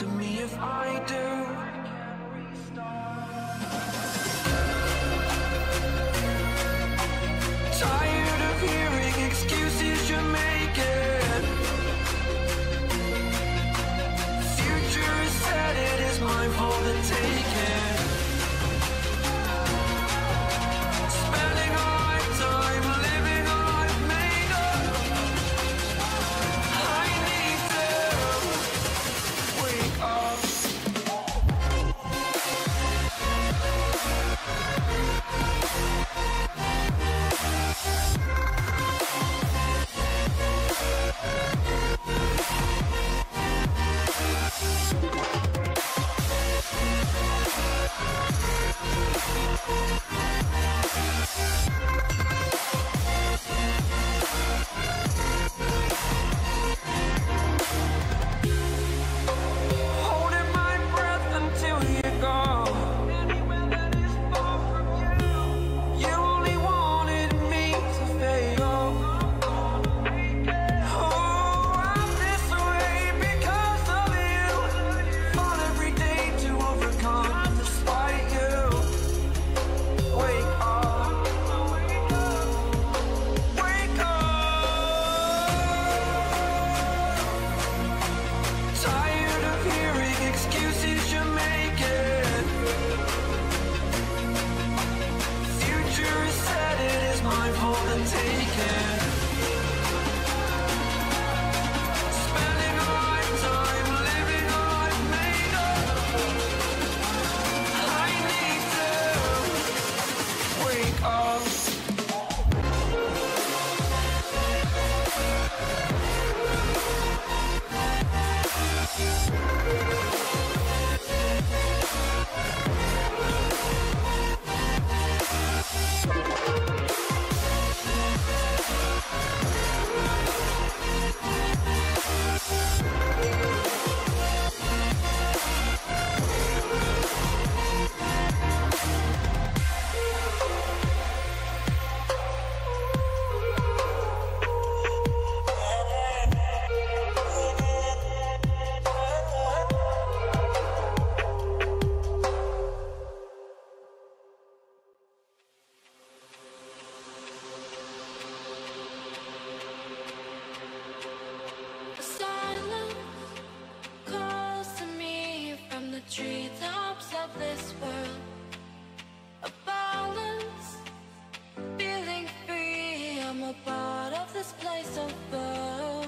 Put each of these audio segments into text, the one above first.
to me if I do. Tired of hearing excuses you're making. Future is set, it is mine for the taking. Spending all my time living a life made up. I need to wake up. Holding my breath until you're gone. Anywhere that is far from you. You only wanted me to fail. Oh, I'm this way because of you. Fought every day to overcome despite you. Wake up. Wake up. Tired of hearing excuses you're making. Future is set, it is mine for the taking. Spending a lifetime living a life made up. I need to wake up. Silence calls to me from the treetops of this world. A balance, feeling free. I'm a part of this place of love.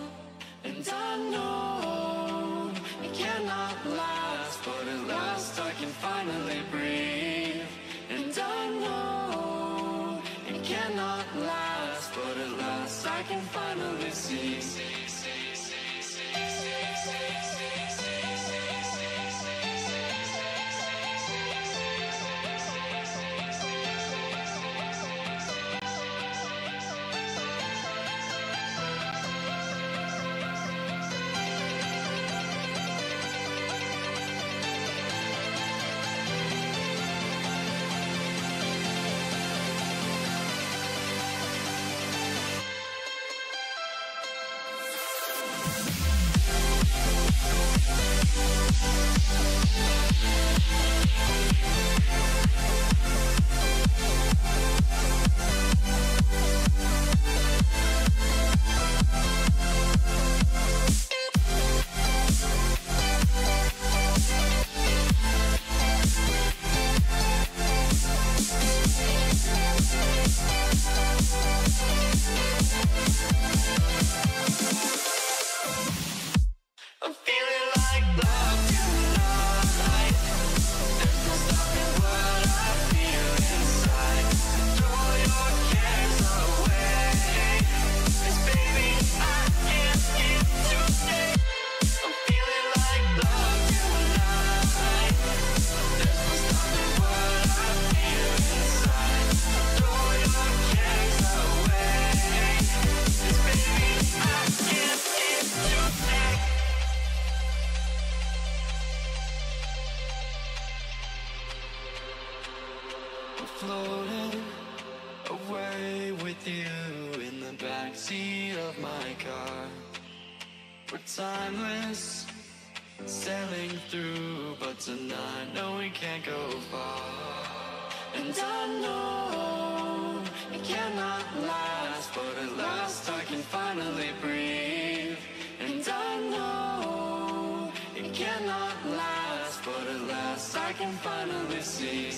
And I know it cannot last, but at last I can finally breathe. And I know it cannot last, but at last I can finally see. I'm feeling like love tonight. There's no stopping what I feel inside. Throw your cares away. 'Cause baby, I am here to stay. I'm feeling like love tonight. There's no stopping what I feel inside. Throw your cares away. 'Cause baby, I am here to stay. Floating away with you in the backseat of my car. We're timeless, sailing through, but tonight, no, we can't go far. And I know it cannot last, but at last I can finally breathe. And I know it cannot last, but at last I can finally see.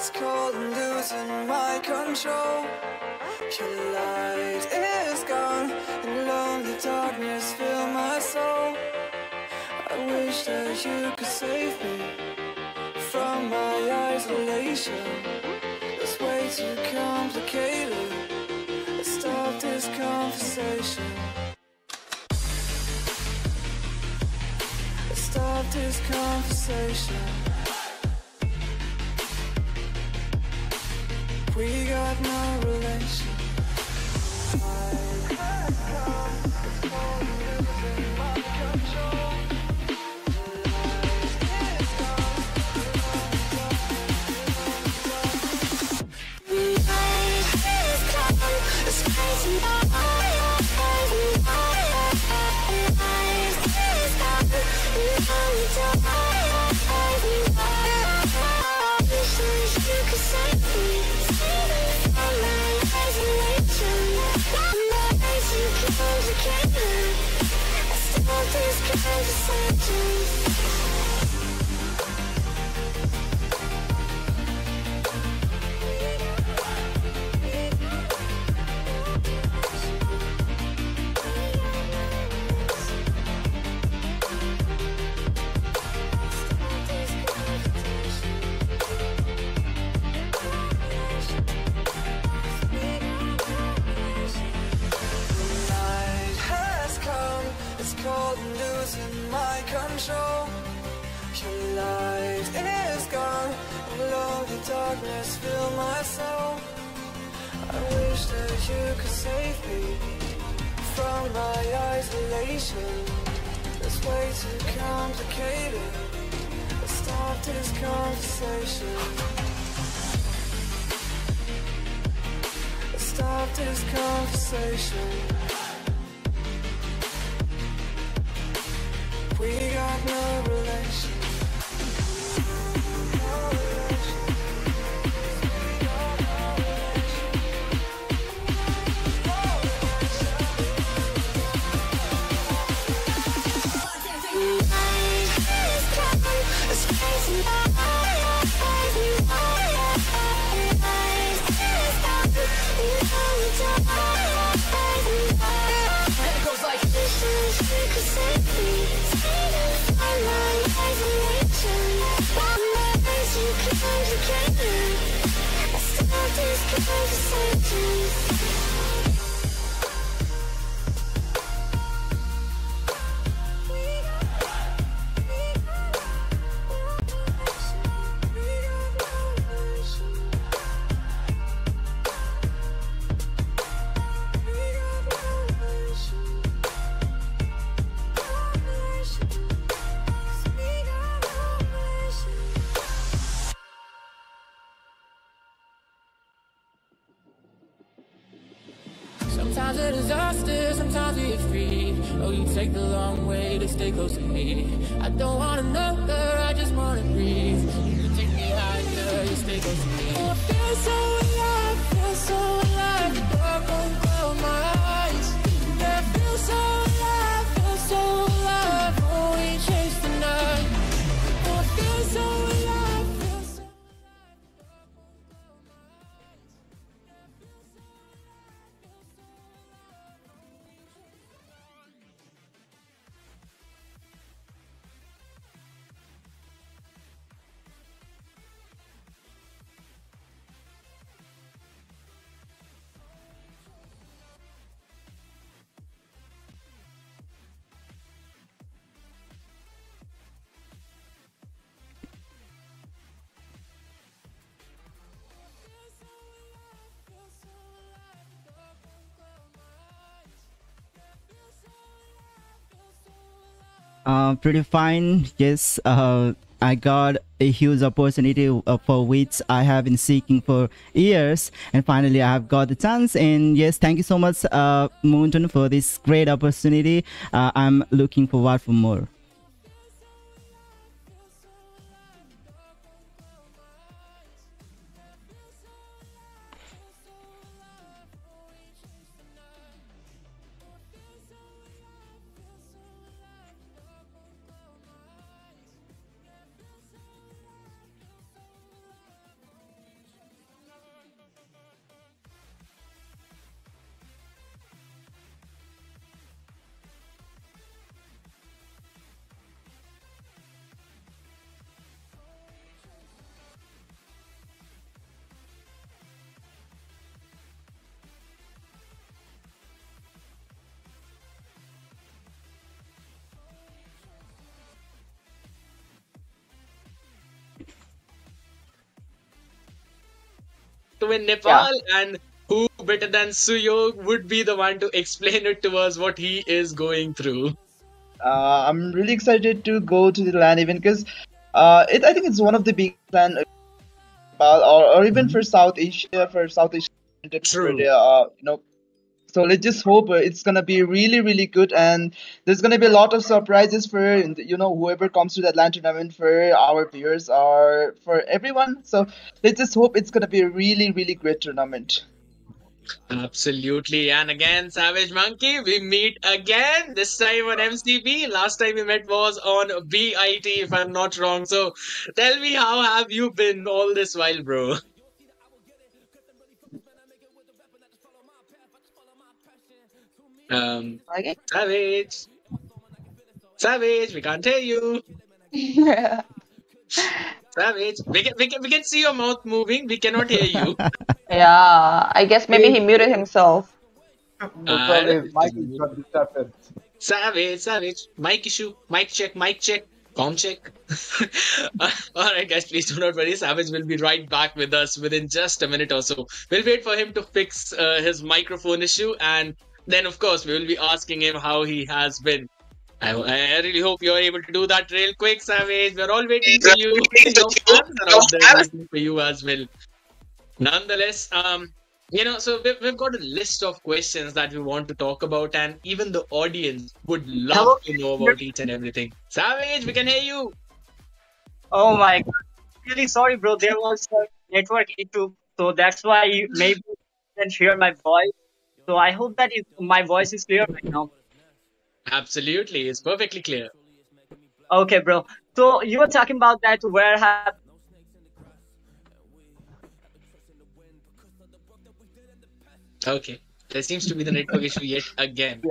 it's cold and losing my control. Your light is gone and lonely darkness fill my soul. I wish that you could save me from my isolation. It's way too complicated. Let's stop this conversation. Let's stop this conversation. We got no relation. Darkness fill my soul. I wish that you could save me from my isolation. It's way too complicated. Let's stop this conversation. Let's stop this conversation. We got no relation. Sometimes a disaster, sometimes we are free. Oh, you take the long way to stay close to me. I don't wanna know her, I just wanna breathe. You take me higher, you stay close to me. Oh, I feel so alive, feel so alive. The dark won't close my eyes. Yeah, I feel so alive, feel so alive. Oh, we chase the night. Oh, I feel so alive, feel so alive. The dark won't close my eyes. Yeah, I feel so alive, feel so alive. Oh, we chase the night. Pretty fine. Yes, I got a huge opportunity for which I have been seeking for years, and finally I have got the chance. And yes, thank you so much, Mountain, for this great opportunity. I'm looking forward for more. to win Nepal, and who better than Suyog would be the one to explain it to us what he is going through. I'm really excited to go to the LAN event because I think it's one of the big LAN or even for South Asia, True. So let's just hope it's gonna be really, really good, and there's gonna be a lot of surprises for whoever comes to that LAN tournament, for our viewers or for everyone. So let's just hope it's gonna be a really, really great tournament. Absolutely. And again, Savage Monkey, we meet again, this time on MCB. Last time we met was on BIT, if I'm not wrong. So tell me, how have you been all this while, bro? Okay. Savage, we can't hear you. Savage, we can see your mouth moving. We cannot hear you. Yeah, I guess maybe he muted himself. Probably his mic is got disturbed. Savage, mic issue, mic check, com check. Alright guys, please do not worry. Savage will be right back with us within just a minute or so. We'll wait for him to fix his microphone issue, and then of course we will be asking him how he has been. I really hope you're able to do that real quick, Savage. We're all waiting for you. Your fans are out there waiting for you as well. Nonetheless, so we've got a list of questions that we want to talk about, and even the audience would love to know about each and everything. Savage, we can hear you. Oh my god. Really sorry, bro. There was a network issue, so that's why you maybe can't hear my voice. So I hope that my voice is clear right now. Absolutely, it's perfectly clear. Okay, bro. So you were talking about that where have Okay, there seems to be the network issue yet again.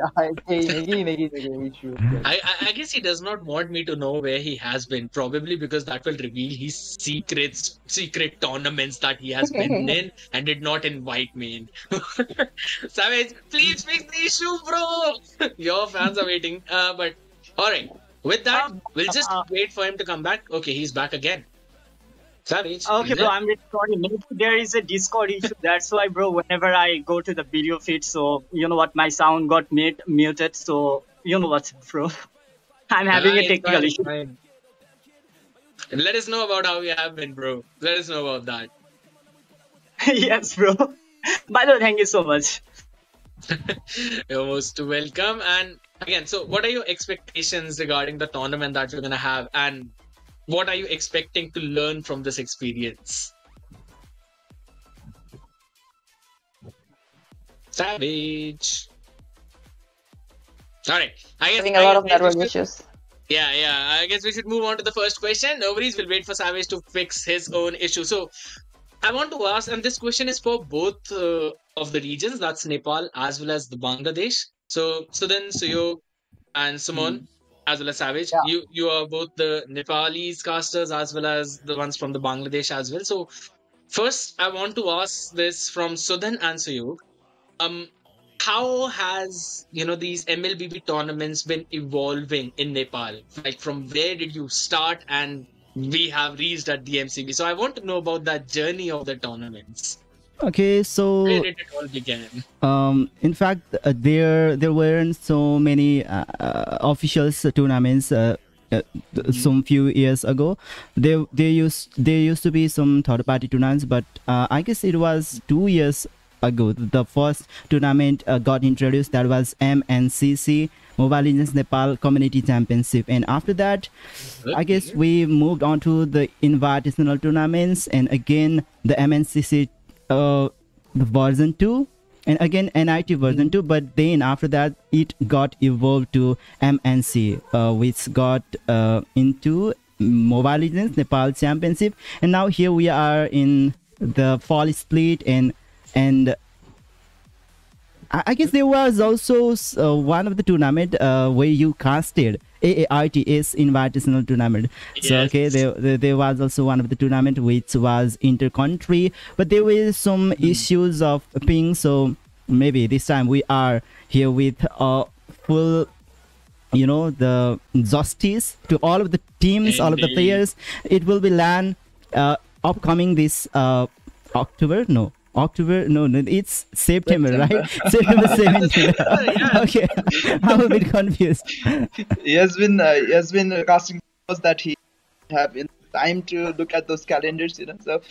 Issue. I guess he does not want me to know where he has been, probably because that will reveal his secret tournaments that he has been in and did not invite me in. Savage, please fix the issue, bro. Your fans are waiting. But all right, with that, we'll just wait for him to come back. Okay, he's back again. Savage. Okay, bro, I'm really sorry. Maybe there is a Discord issue. That's why, bro, whenever I go to the video feed, so you know what, my sound got muted. So you know what, bro. I'm having a technical issue. Fine. Let us know about how you have been, bro. Let us know about that. Yes, bro. By the way, thank you so much. You're most welcome. And again, so what are your expectations regarding the tournament that you're gonna have, and what are you expecting to learn from this experience? Savage. All right. Having a lot of network issues. Yeah. I guess we should move on to the first question. No worries. We'll wait for Savage to fix his own issue. So I want to ask, and this question is for both of the regions, that's Nepal as well as the Bangladesh. So Sudhan, Suyog, and Sumon, as well as Savage, you are both the Nepalese casters as well as the ones from the Bangladesh as well. So first, I want to ask this from Sudhan and Suyog. How has these MLBB tournaments been evolving in Nepal? Like, from where did you start and we have reached at the MCB? So I want to know about that journey of the tournaments. Okay, so where did it all begin? In fact, there weren't so many officials tournaments. Some few years ago, there used to be some third party tournaments, but I guess it was 2 years ago the first tournament got introduced. That was MNCC, Mobile Legends Nepal Community Championship, and after that, I guess we moved on to the invitational tournaments, and again the MNCC version 2, and again NIT version 2, but then after that it got evolved to MNC, which got into Mobile Legends Nepal Championship, and now here we are in the fall split, and I guess there was also one of the tournament where you casted AARTS invitational tournament. Yes. So okay, there was also one of the tournament which was inter-country, but there were some issues of ping. So maybe this time we are here with full, the justice to all of the teams, all of the players. It will be LAN upcoming this October, no, October? No, it's September, September. right? September 17th. Yeah. Okay, I'm a bit confused. He has been casting shows that he have in time to look at those calendars, so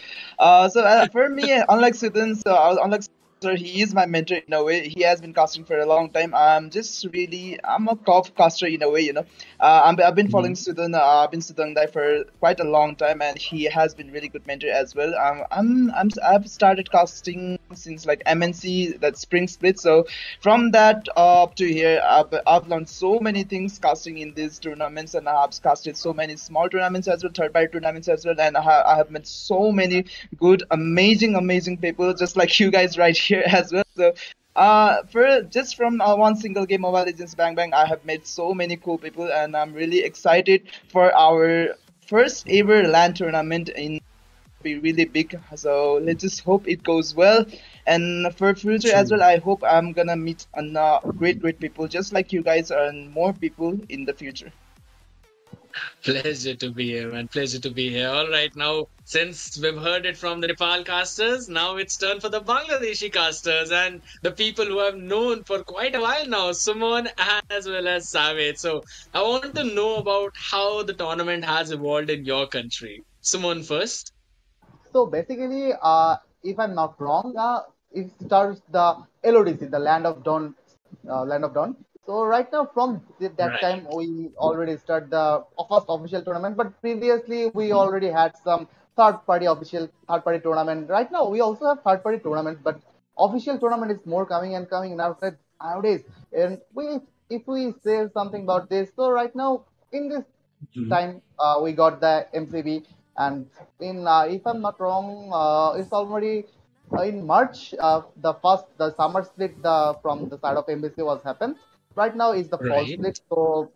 for me, unlike Sudhan, unlike sir, he is my mentor in a way. He has been casting for a long time. I'm a top caster in a way, I've been following Sudhan. I've been Sudhan Rai for quite a long time, and he has been really good mentor as well. I've started casting since like MNC, that spring split. So from that up to here, I've learned so many things casting in these tournaments, and I've casted so many small tournaments as well, third party tournaments as well, and I have met so many good, amazing people, just like you guys right here as well. So for just from one single game, Mobile Legends Bang Bang, I have met so many cool people, and I'm really excited for our first ever LAN tournament in be really big. So let's just hope it goes well. And for future as well, I hope I'm gonna meet great people just like you guys and more people in the future. Pleasure to be here, man. Pleasure to be here. All right, now since we've heard it from the Nepal casters, now it's turn for the Bangladeshi casters and the people who have known for quite a while now, Sumon as well as Savage. So I want to know about how the tournament has evolved in your country. Sumon first. So basically, if I'm not wrong, it starts the LODC, the Land of Dawn. So right now, from that Right. time, we already start the first official tournament. But previously, we already had some third party tournament. Right now, we also have third party tournaments, but official tournament is more coming and coming nowadays. And if we say something about this, so right now in this time, we got the MCB, and in if I'm not wrong, it's already in March. The summer split from the side of MBC was happened. Right now is the fall Right. split. So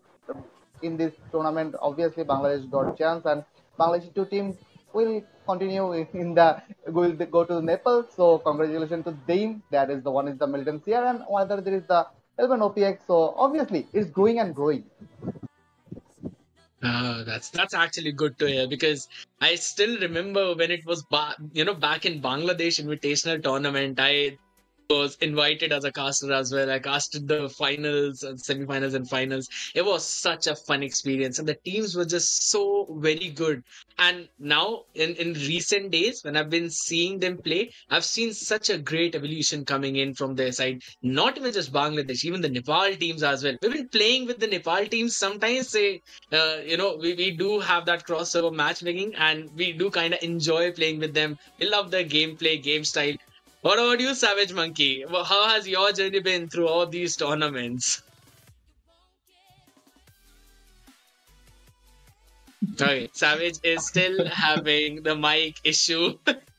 in this tournament, obviously Bangladesh got chance, and Bangladesh two teams will continue in the will go to Nepal. So congratulations to them. That is the one is the Milton CR, and one other there is the L1 OPX. So obviously it's growing and growing. That's actually good to hear because I still remember when it was back in Bangladesh Invitational Tournament. I was invited as a caster as well. I casted the finals and semi-finals and finals. It was such a fun experience, and the teams were just so very good. And now, in recent days, when I've been seeing them play, I've seen such a great evolution coming in from their side. Not even just Bangladesh, even the Nepal teams as well. We've been playing with the Nepal teams. Sometimes we do have that crossover matchmaking, and we do kind of enjoy playing with them. We love their gameplay, game style. What about you, Savage Monkey? Well, how has your journey been through all these tournaments? Okay, Savage is still having the mic issue.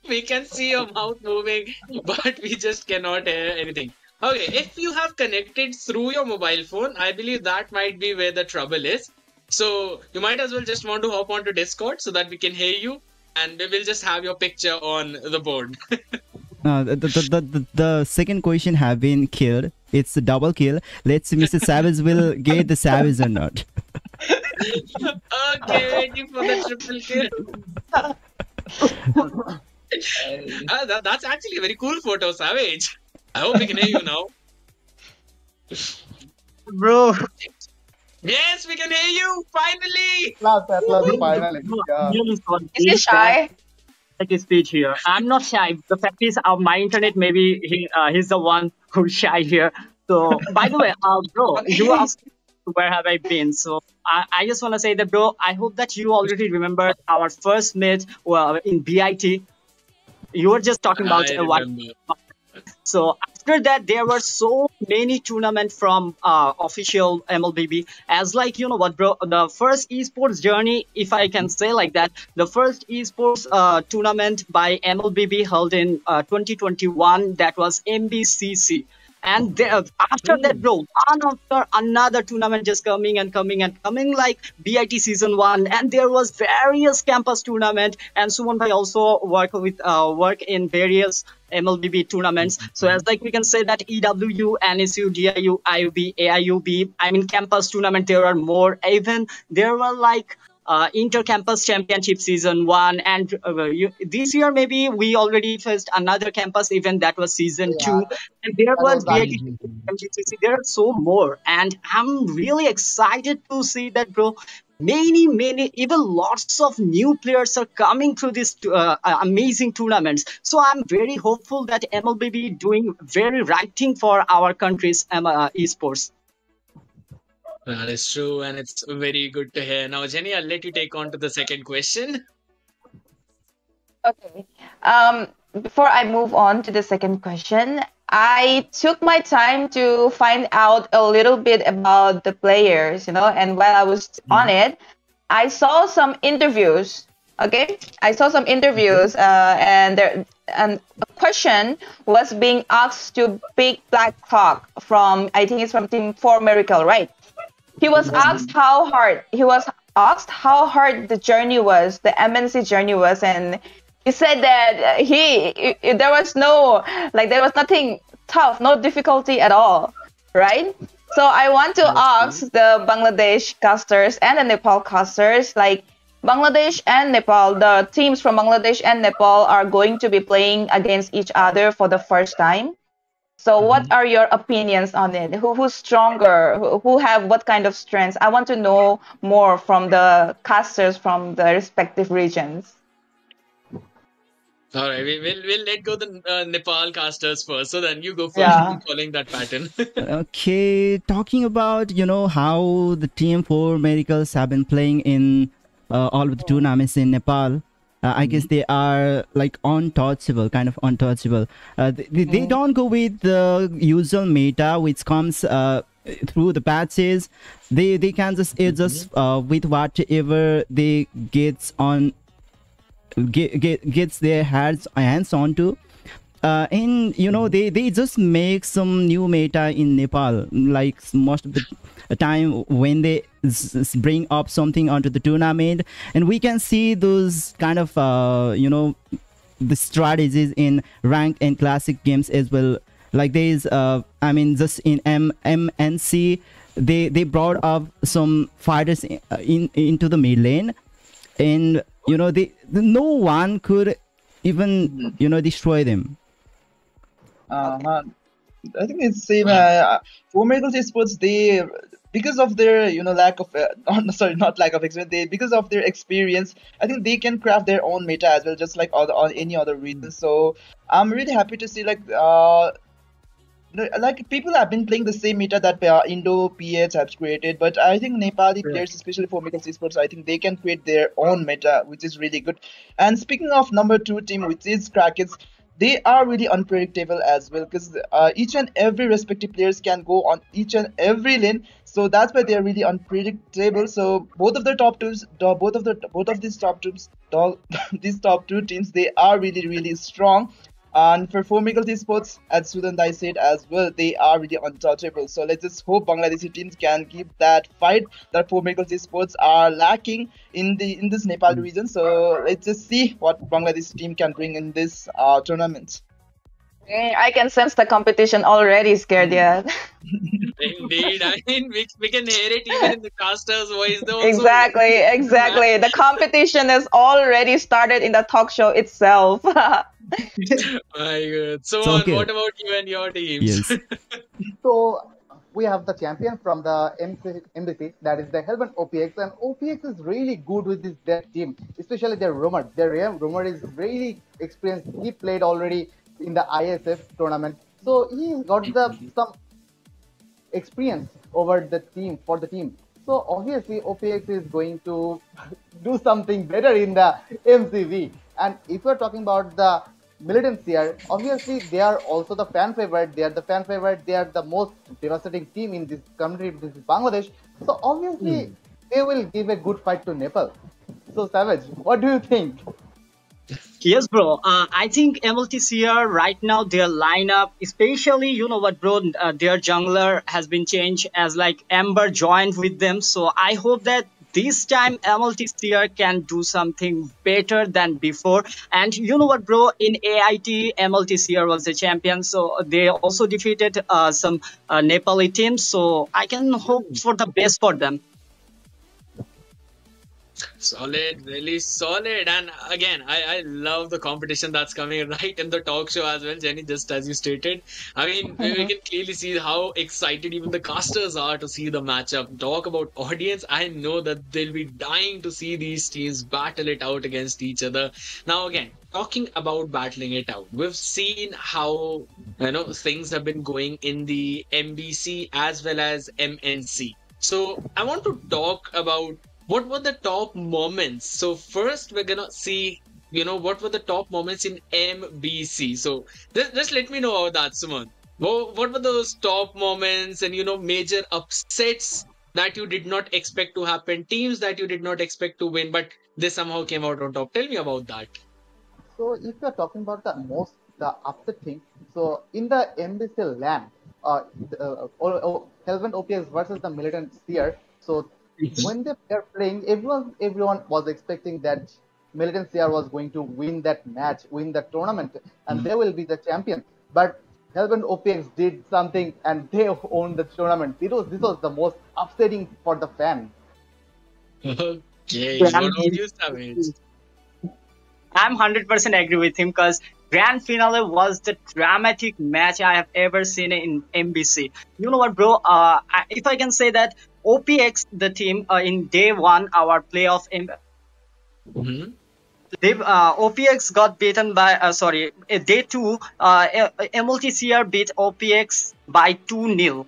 We can see your mouth moving, but we just cannot hear anything. Okay, if you have connected through your mobile phone, I believe that might be where the trouble is. So you might as well just want to hop onto Discord so that we can hear you, and we will just have your picture on the board. The second question have been killed. It's a double kill. Let's see Mr. Savage will get the Savage or not. Okay, waiting for the triple kill. That's actually a very cool photo, Savage. I hope we can hear you now. Bro, Yes, we can hear you, finally. At last, finally. Yeah. really sorry. Is he shy? Take his speech here. I'm not shy. The fact is, my internet, maybe he's the one who's shy here. So, by the way, bro, you asked where have I been. So, I just want to say that, bro, I hope that you already remember our first match in BIT. You were just talking about I what. remember. So after that, there were so many tournaments from official MLBB. As like, you know what, bro, the first esports journey, if I can say like that, the first esports tournament by MLBB held in 2021, that was MBCC. And there, after that, bro, one after another tournament just coming and coming and coming, like BIT season 1, and there was various campus tournament, and Sumon bhai also work in various MLBB tournaments. So as like we can say that EWU, NSU, DIU, IUB, AIUB, I mean campus tournament, there are more. Even there were like inter-campus championship season 1, and this year maybe we already faced another campus event that was season Yeah, 2, and there that was was BIT nice. MGCC. There are so more, and I'm really excited to see that, bro. Many, even lots of new players are coming through this amazing tournaments. So I'm very hopeful that MLBB doing very right thing for our country's esports. That is true, and it's very good to hear. Now, Jenny, I'll let you take on to the second question. Okay. Before I move on to the second question, I took my time to find out a little bit about the players, and while I was on it, I saw some interviews. Okay, I saw some interviews, and a question was being asked to Big Black Clock from, I think it's from Team 4 Miracle, right? He was asked how hard the journey was, the MNC journey was, and he said that there was nothing tough, no difficulty at all, right? So I want to ask the Bangladesh casters and the Nepal casters, like Bangladesh and Nepal, the teams from Bangladesh and Nepal are going to be playing against each other for the first time. So what are your opinions on it? Who's stronger? Who have what kind of strengths? I want to know more from the casters from the respective regions. All right, we'll let go the Nepal casters first. So then you go first, Yeah. following that pattern. Okay, talking about how the Team 4 Miracles have been playing in all of the tournaments in Nepal. I guess they are like untouchable, kind of untouchable. They don't go with the usual meta which comes through the patches. They can just adjust with whatever they gets their hands onto. And they just make some new meta in Nepal, like most of the time when they bring up something onto the tournament, and we can see those kind of the strategies in ranked and classic games as well. Like there's just in MNC, they brought up some fighters into the mid lane, and no one could even destroy them. I think it's same. For Miracles Esports, they, because of their lack of not lack of experience, because of their experience, I think they can craft their own meta as well, just like on any other region. So I'm really happy to see like people have been playing the same meta that Indo PH has created, but I think Nepali players, especially for Miracles Esports, I think they can create their own meta, which is really good. And speaking of number 2 team, which is Krakens, they are really unpredictable as well, because each and every respective players can go on each and every lane, so that's why they are really unpredictable. So both of these top teams, these top 2 teams, they are really strong. And for Four Miracles Esports, as Sudhan Rai said as well, they are really untouchable. So let's just hope Bangladeshi teams can give that fight that Four Miracles Esports are lacking in this Nepal region. So let's just see what Bangladeshi team can bring in this tournament. I can sense the competition already, scared yet. Indeed, I mean we can hear it even in the caster's voice though. Exactly. The competition has already started in the talk show itself. My God. So, okay. what about you and your teams? Yes. So we have the champion from the MDC, that is the Helmet OPX, and OPX is really good with their team, especially their roamer. Their roamer is really experienced. He played already in the ISF tournament, so he got some experience over the team for the team. So obviously OPX is going to do something better in the MCV. And if we're talking about the militants here, obviously they are also the fan favorite. They are the fan favorite. They are the most devastating team in this country. This is Bangladesh. So obviously they will give a good fight to Nepal. So Savage, what do you think? Yes, bro. I think MLTCR right now, their lineup, especially, you know what, bro, their jungler has been changed as like Amber joined with them. So I hope that this time MLTCR can do something better than before. And you know what, bro, in AIT, MLTCR was the champion. So they also defeated some Nepali teams. So I can hope for the best for them. Solid, really solid. And again, I love the competition that's coming right in the talk show as well, Jenny, just as you stated. I mean, we can clearly see how excited even the casters are to see the matchup. Talk about audience. I know that they'll be dying to see these teams battle it out against each other. Now, again, talking about battling it out, we've seen how things have been going in the MBC as well as MNC. So I want to talk about what were the top moments. So first we're gonna see, what were the top moments in MBC. So just let me know about that, Sumon. What were those top moments and major upsets that you did not expect to happen, teams that you did not expect to win, but they somehow came out on top. Tell me about that. So if you're talking about the upset thing, so in the NBC land, Helvent OPX versus the Militant Sphere. So when they were playing, everyone was expecting that Militant Sphere was going to win that match, win that tournament, and they will be the champion. But Helvent OPX did something and they owned the tournament. This was the most upsetting for the fan. Okay, what about you, Savage? I'm 100% agree with him because grand finale was the dramatic match I have ever seen in MBC. You know what, bro? If I can say that OPX, the team in day one, our playoff, OPX got beaten by day two. MLTCR beat OPX by 2-0.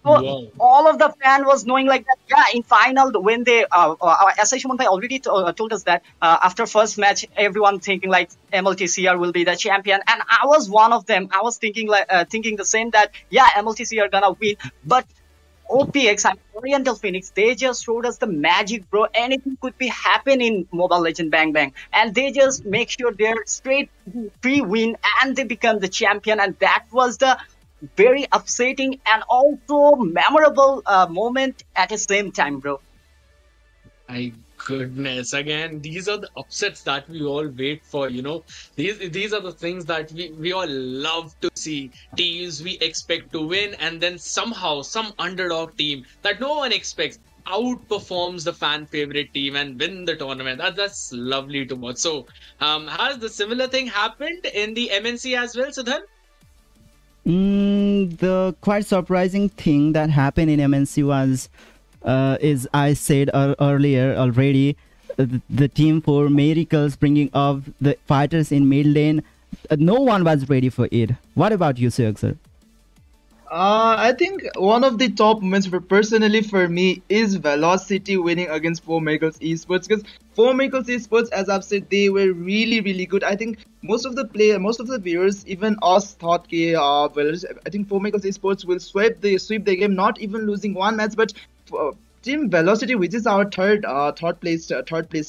So Wow. all of the fan was knowing like that. Yeah, in final when they our SI Sumon bhai already told us that after first match everyone thinking like MLTCR will be the champion, and I was one of them. I was thinking the same that yeah, MLTCR gonna win, but OPX and Oriental Phoenix, they just showed us the magic, bro. Anything could be happen in Mobile Legend Bang Bang, and they just make sure they're straight free win and they become the champion, and that was the very upsetting and also memorable moment at the same time, bro. My goodness. Again, these are the upsets that we all wait for, These are the things that we all love to see. Teams we expect to win, and then somehow some underdog team that no one expects outperforms the fan favorite team and win the tournament. That's lovely to watch. So, has the similar thing happened in the MNC as well, Sudhan? The quite surprising thing that happened in MNC was, is I said earlier already, the team for Miracles bringing up the fighters in mid lane. No one was ready for it. What about you, Suyog sir? I think one of the top moments personally for me is Velocity winning against 4Miracles Esports, because 4Miracles Esports, as I've said, they were really, really good. I think most of the viewers, even us, thought I think 4Miracles Esports will sweep the game, not even losing one match, but Team Velocity, which is our third place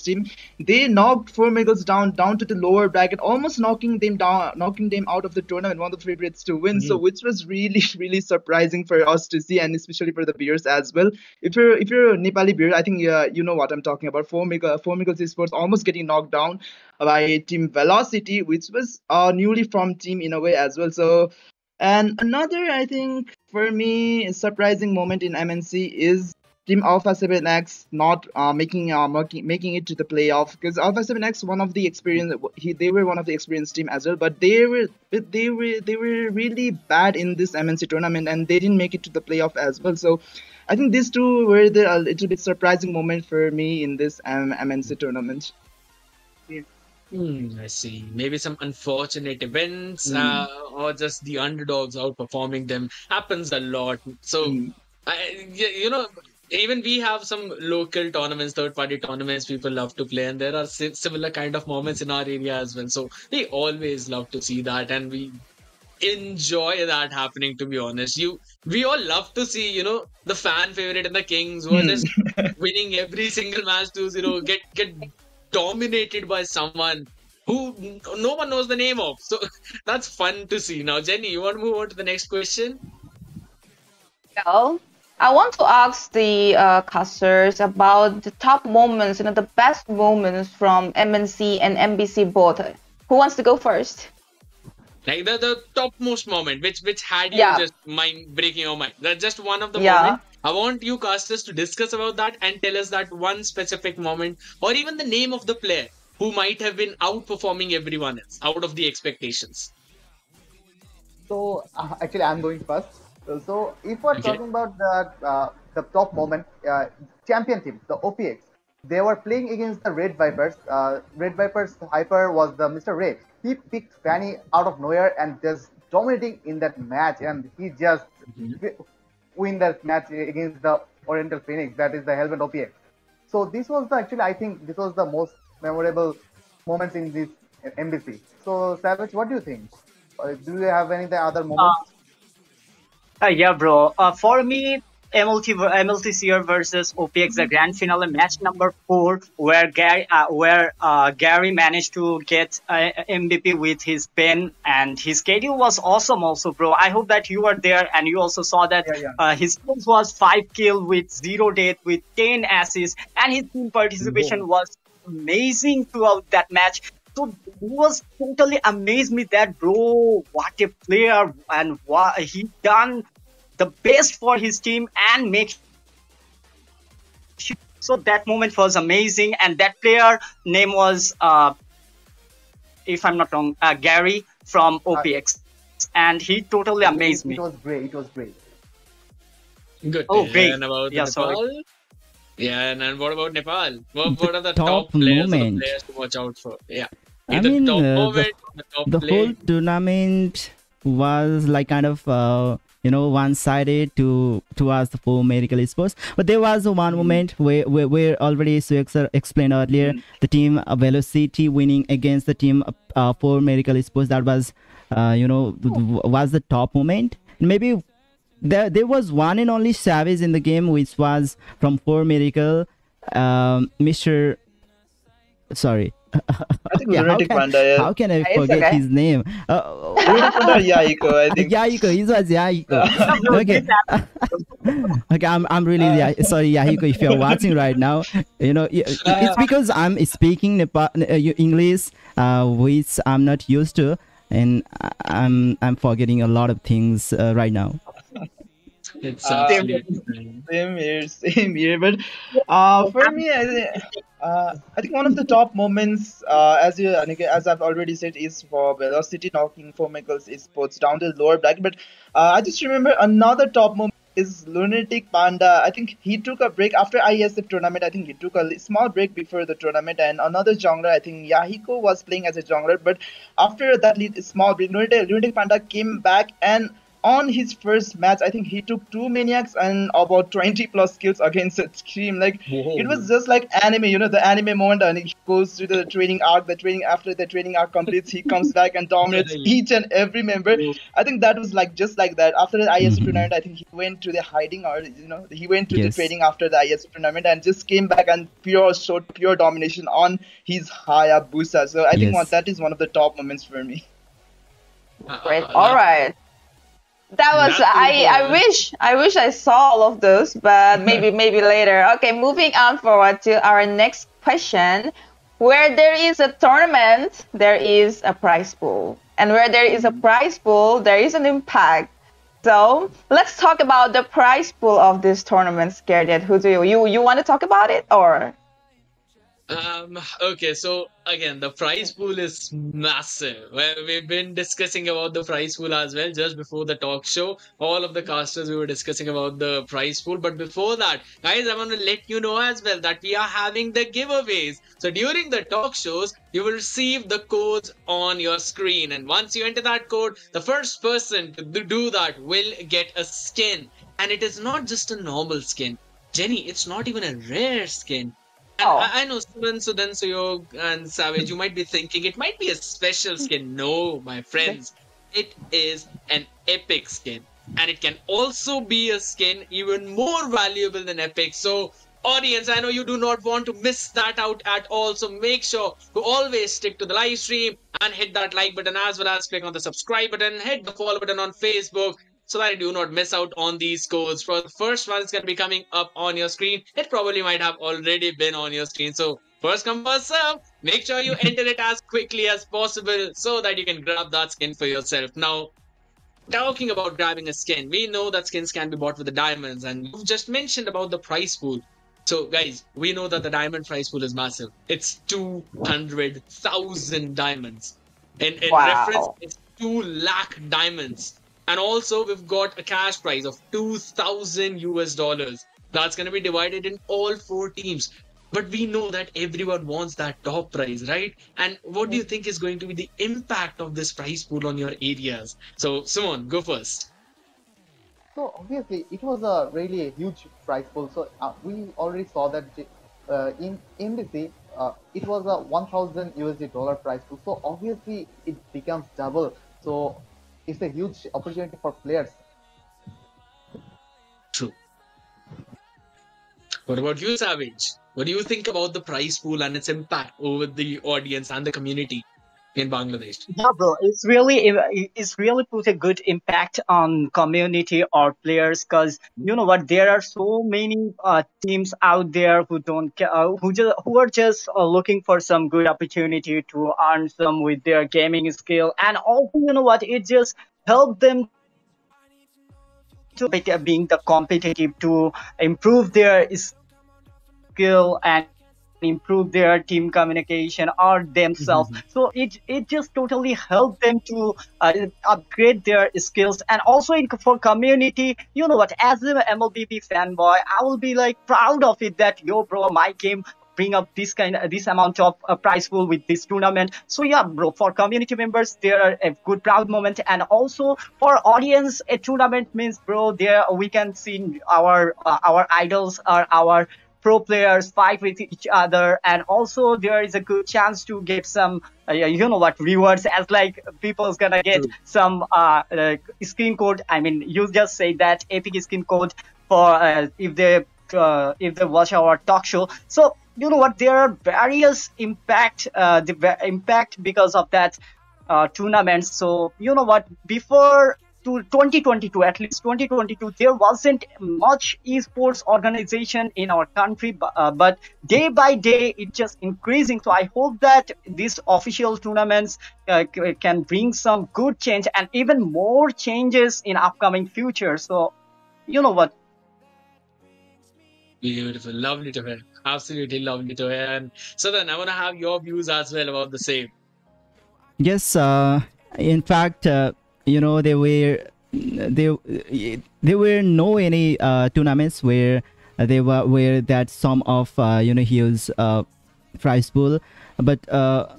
team, they knocked 4Miracles down to the lower bracket, almost knocking them out of the tournament, one of the favorites to win. So which was really, really surprising for us to see, and especially for the viewers as well. If you're a Nepali viewer, I think you know what I'm talking about. 4Miracles Esports almost getting knocked down by Team Velocity, which was a newly formed team in a way as well. So, and another, I think, for me, surprising moment in MNC is Team Alpha 7X not making it to the playoff, because Alpha 7X they were one of the experienced team as well, but they were really bad in this MNC tournament and they didn't make it to the playoff as well. So I think these two were a little bit surprising moment for me in this MNC tournament. I see. Maybe some unfortunate events or just the underdogs outperforming them happens a lot. So, even we have some local tournaments, third-party tournaments people love to play, and there are similar kind of moments in our area as well. So we always love to see that, and we enjoy that happening, to be honest. We all love to see, the fan favorite and the Kings who are just winning every single match to, get dominated by someone who no one knows the name of. So that's fun to see. Now, Jenny, you want to move on to the next question? Well, I want to ask the casters about the top moments, the best moments from MNC and MBC both. Who wants to go first? Like the topmost moment, which had you just breaking your mind. That's just one of the Yeah. moments I want you casters to discuss about that and tell us that one specific moment or even the name of the player who might have been outperforming everyone else out of the expectations. So actually, I'm going first. So if we're Okay. talking about the top moment, champion team, the OPX, they were playing against the Red Vipers. Red Vipers hyper was the Mr. Ray. He picked Fanny out of nowhere and just dominating in that match, and he just win that match against the Oriental Phoenix. That is the Hellbent OPX. So this was the actually I think this was the most memorable moments in this MBC. So Savage, what do you think? Do you have any other moments? Yeah, bro. For me, MLTCR versus OPX, the grand finale match number 4, where Gary managed to get MVP with his pen, and his schedule was awesome also, bro. I hope that you were there and you also saw that his kills was 5 kill with 0 death with 10 assists, and his team participation was amazing throughout that match. So it was totally amazed me that, bro, what a player, and what he done the best for his team and make. So that moment was amazing, and that player name was, if I'm not wrong, Gary from OPX, and he totally amazed me. It was great. It was great. Good. Oh, great. And about Yeah, Nepal? sorry. Yeah, and what about Nepal? What are the top top players or the moment. players to watch out for? Yeah. I Either mean, top moment or the top the play. whole tournament was like kind of one-sided towards the 4 Medical Esports, but there was one moment where already Suyog sir explained earlier, the team Velocity winning against the team 4 Medical Esports. That was was the top moment. Maybe there was one and only Savage in the game, which was from 4 Medical, Mr. Sorry. I think Yeah, Lunatic Panda. Yeah. how can I It's forget okay. his name? Lunatic Panda, Yaiko, I think. Yahiko, it was Yahiko. Okay. Okay, I'm really sorry, Yahiko, if you're watching right now. It's because I'm speaking English, which I'm not used to, and I'm forgetting a lot of things right now. It's Uh, absolutely fine. Same here. But for me, I think one of the top moments, as I've already said, is for Velocity knocking 4 Michaels Esports down to the lower bracket. But I just remember another top moment is Lunatic Panda. I think he took a break after ISF tournament. I think he took a small break before the tournament, and another jungler, I think Yahiko, was playing as a jungler. But after that small break, Lunatic Panda came back, and on his first match, I think he took 2 maniacs and about 20 plus kills against a team. Like it was just like anime, the anime moment, and he goes through the training arc. After the training arc completes, he comes back and dominates each and every member. I think that was like just like that. After the ISF tournament, I think he went to the hiding, or he went to the Yes. training after the ISF tournament and just came back and showed pure domination on his Hayabusa. So I think Yes. that is one of the top moments for me. Great. All right. That was I wish I saw all of those, but maybe later. Okay, moving on forward to our next question. Where there is a tournament, there is a prize pool. And where there is a prize pool, there is an impact. So let's talk about the prize pool of this tournament, Scared. Who do you want to talk about it, or? Okay, so again, the prize pool is massive. We've been discussing about the prize pool as well just before the talk show. All of the casters, we were discussing about the prize pool. But before that, guys, I want to let you know as well that we are having the giveaways. So during the talk shows, you will receive the codes on your screen. And once you enter that code, the first person to do that will get a skin. And it is not just a normal skin. Jenny, it's not even a rare skin. And Oh. I know Sudhan, Suyog, and Savage, you might be thinking it might be a special skin. No, my friends, it is an epic skin. And it can also be a skin even more valuable than epic. So, audience, I know you do not want to miss that out at all. So, make sure to always stick to the live stream and hit that like button, as well as click on the subscribe button, hit the follow button on Facebook, so that you do not miss out on these codes. For the first one, it's going to be coming up on your screen. It probably might have already been on your screen. So first come, first serve. Make sure you enter it as quickly as possible so that you can grab that skin for yourself. Now, talking about grabbing a skin, we know that skins can be bought with the diamonds, and you've just mentioned about the prize pool. So, guys, we know that the diamond prize pool is massive. It's 200,000 diamonds. In reference, Wow. it's 2 lakh diamonds. And also, we've got a cash prize of 2,000 US dollars. That's going to be divided in all 4 teams. But we know that everyone wants that top prize, right? And what do you think is going to be the impact of this prize pool on your areas? So, Sumon, go first. So obviously, it was a really a huge prize pool. So we already saw that in MBC, it was a 1,000 USD dollar prize pool. So obviously, it becomes double. So it's a huge opportunity for players. True. What about you, Savage? What do you think about the prize pool and its impact over the audience and the community in Bangladesh? Yeah, bro, it's really put a good impact on community or players, because you know what, there are so many teams out there who don't who are just looking for some good opportunity to earn some with their gaming skill, and also you know what, it just helped them to being the competitive to improve their skill and improve their team communication or themselves. So it just totally helped them to upgrade their skills. And also for community, you know what, as an MLBB fanboy, I will be like proud of it that yo bro, my game bring up this amount of prize pool with this tournament. So yeah bro, for community members there are a good proud moment, and also for audience, a tournament means bro, there we can see our idols or our pro players fight with each other, and also there is a good chance to get some you know what, rewards, as like people's gonna get some skin code. I mean, you just say that epic skin code for if they watch our talk show. So you know what, there are various impact because of that tournaments. So you know what, before to 2022, at least 2022, there wasn't much esports organization in our country, but day by day it just increasing. So I hope that these official tournaments can bring some good change and even more changes in upcoming future. So you know what. Beautiful. Lovely to hear. Absolutely lovely to hear. And so then I want to have your views as well about the same. Yes, in fact, there were no any tournaments where where that sum of huge prize pool. But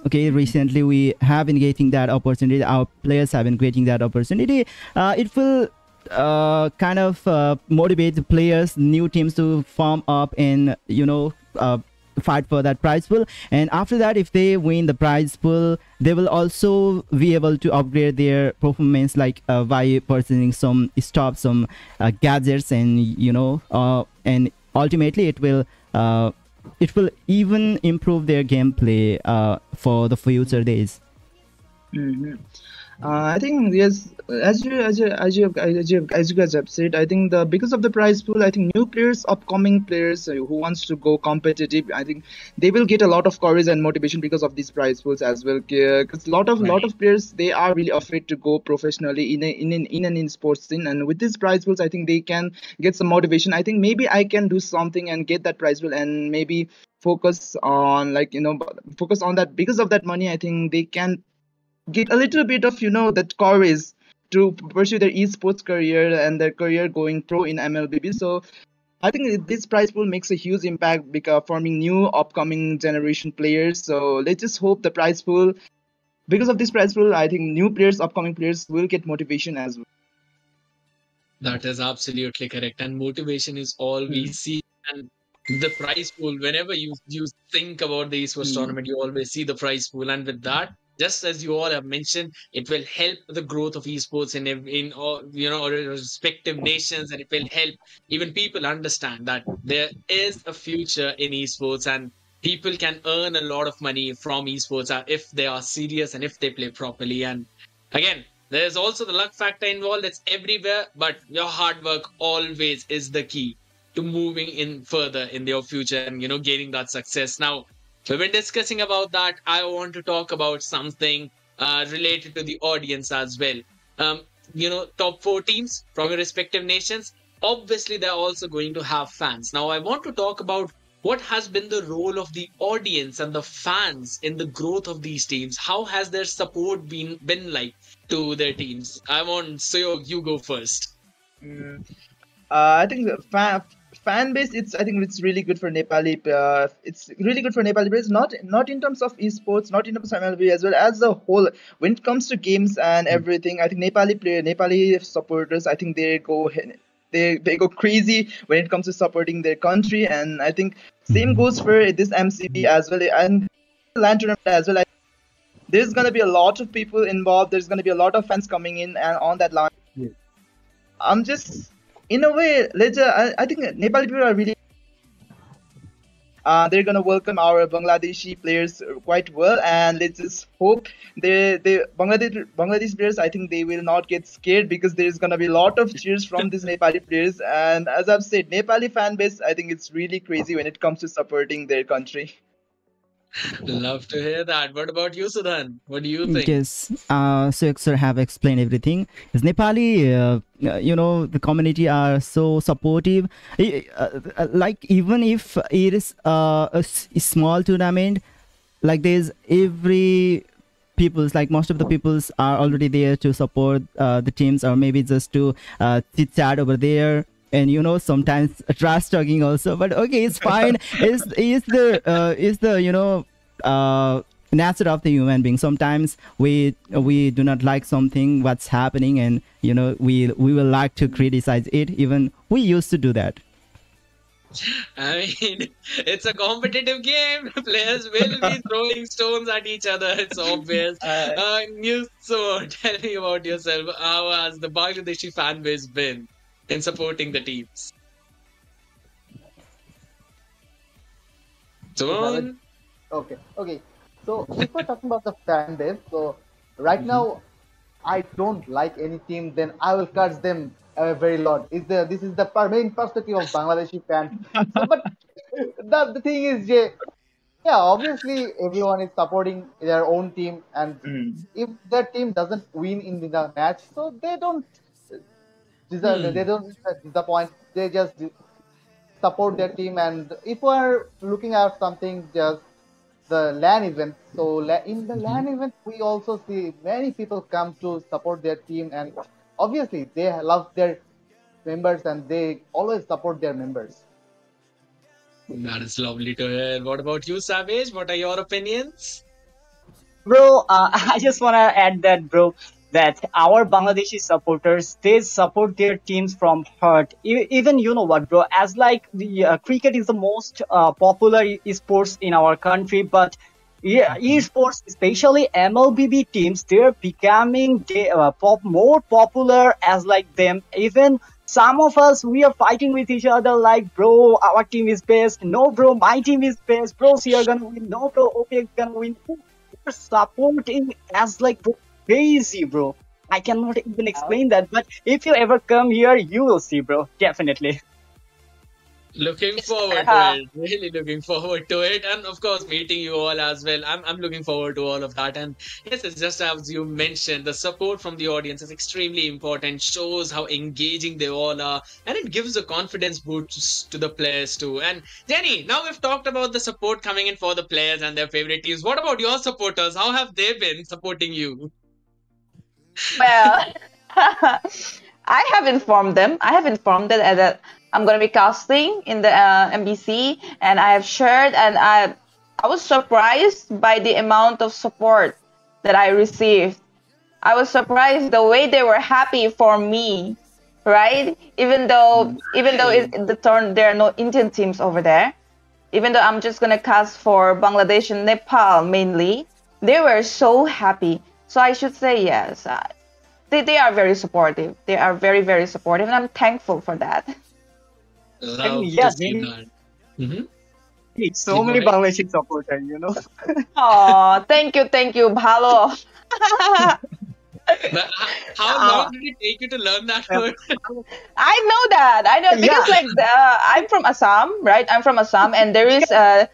okay, recently we have been getting that opportunity. Our players have been getting that opportunity. It will kind of motivate the players, new teams to form up and fight for that prize pool. And after that, if they win the prize pool, they will also be able to upgrade their performance, like by purchasing some stuff, some gadgets, and and ultimately it will even improve their gameplay for the future days. Mhm. I think yes, as you guys have said, I think because of the prize pool, I think new players, upcoming players who wants to go competitive, I think they will get a lot of courage and motivation because of these prize pools as well. Because lot of players, they are really afraid to go professionally in an sports scene, and with these prize pools, I think they can get some motivation. I think maybe I can do something and get that prize pool, and maybe focus on focus on that. Because of that money, I think they can get a little bit of that courage to pursue their esports career and their career going pro in MLBB. So I think this prize pool makes a huge impact because forming new upcoming generation players. So let's just hope the prize pool, because of this prize pool, I think new players, upcoming players will get motivation as well. That is absolutely correct. And motivation is all we see. And the prize pool, whenever you think about the esports tournament, you always see the prize pool. And with that, just as you all have mentioned, it will help the growth of esports in all respective nations, and it will help even people understand that there is a future in esports, and people can earn a lot of money from esports if they are serious and if they play properly. And again, there's also the luck factor involved. It's everywhere, but your hard work always is the key to moving in further in your future and gaining that success. Now, we've been discussing about that. I want to talk about something related to the audience as well. top 4 teams from your respective nations, obviously they're also going to have fans. Now I want to talk about what has been the role of the audience and the fans in the growth of these teams. How has their support been like to their teams? I want Suyog, you go first. I think the fan base. I think it's really good for Nepali. It's really good for Nepali players. Not in terms of esports, not in terms of MLB, as well as a whole. When it comes to games and everything, I think Nepali supporters. I think they go crazy when it comes to supporting their country, and I think same goes for this MCB as well, and LAN tournament as well. There's gonna be a lot of people involved. There's gonna be a lot of fans coming in and on that line. I'm just in a way, I think Nepali people are really. They're gonna welcome our Bangladeshi players quite well, and let's just hope the Bangladesh players. I think they will not get scared because there's gonna be a lot of cheers from these Nepali players. And as I've said, Nepali fan base, I think it's really crazy when it comes to supporting their country. Love to hear that. What about you, Sudhan? What do you think? Yes, so sir have explained everything. Is Nepali, the community are so supportive. Like even if it is a small tournament, like there's every people's, like most of the peoples are already there to support the teams, or maybe just to chit chat over there. And sometimes trash talking also, but okay, it's fine. Is the nature of the human being. Sometimes we do not like something what's happening, and we will like to criticize it. Even we used to do that. I mean, it's a competitive game. Players will be throwing stones at each other. It's obvious. So tell me about yourself. How has the Bangladeshi fan base been in supporting the teams? Sumon? Okay. So if we're talking about the fan base, so right now I don't like any team, then I will curse them a very lot. This is the main perspective of Bangladeshi fans. So, but the thing is, yeah, obviously everyone is supporting their own team, and if their team doesn't win in the match, so they don't they don't disappoint. They just support their team. And if we're looking at something, just the LAN event. So in the LAN event, we also see many people come to support their team, and obviously they love their members and they always support their members. That is lovely to hear. What about you, Savage? What are your opinions? Bro, I just want to add that, bro, that our Bangladeshi supporters, they support their teams from heart. Even, you know what, bro, as like the cricket is the most popular esports in our country, but esports, especially MLBB teams, they're becoming more popular as like them. Even some of us, we are fighting with each other like, bro, our team is best. No, bro, my team is best. Bro, so you're gonna win. No, bro, okay, gonna win. We're supporting as like, bro, crazy, bro. I cannot even explain that. But if you ever come here, you will see, bro. Definitely. Looking forward to it. Really looking forward to it. And of course, meeting you all as well. I'm looking forward to all of that. And yes, it's just as you mentioned, the support from the audience is extremely important. Shows how engaging they all are. And it gives a confidence boost to the players too. And Jenny, now we've talked about the support coming in for the players and their favorite teams. What about your supporters? How have they been supporting you? Well, I have informed them. That I'm going to be casting in the MBC, and I have shared, and I was surprised by the amount of support that I received. I was surprised the way they were happy for me, right? Even though there are no Indian teams over there, even though I'm just going to cast for Bangladesh and Nepal mainly, they were so happy. So I should say yes. They are very supportive. They are very, very supportive, and I'm thankful for that. Love Yeah, to see Jenny, that. so many Bangladeshi supporters, you know. Oh, thank you, Bhalo. But how long did it take you to learn that word? I know because I'm from Assam, right? I'm from Assam, and there is a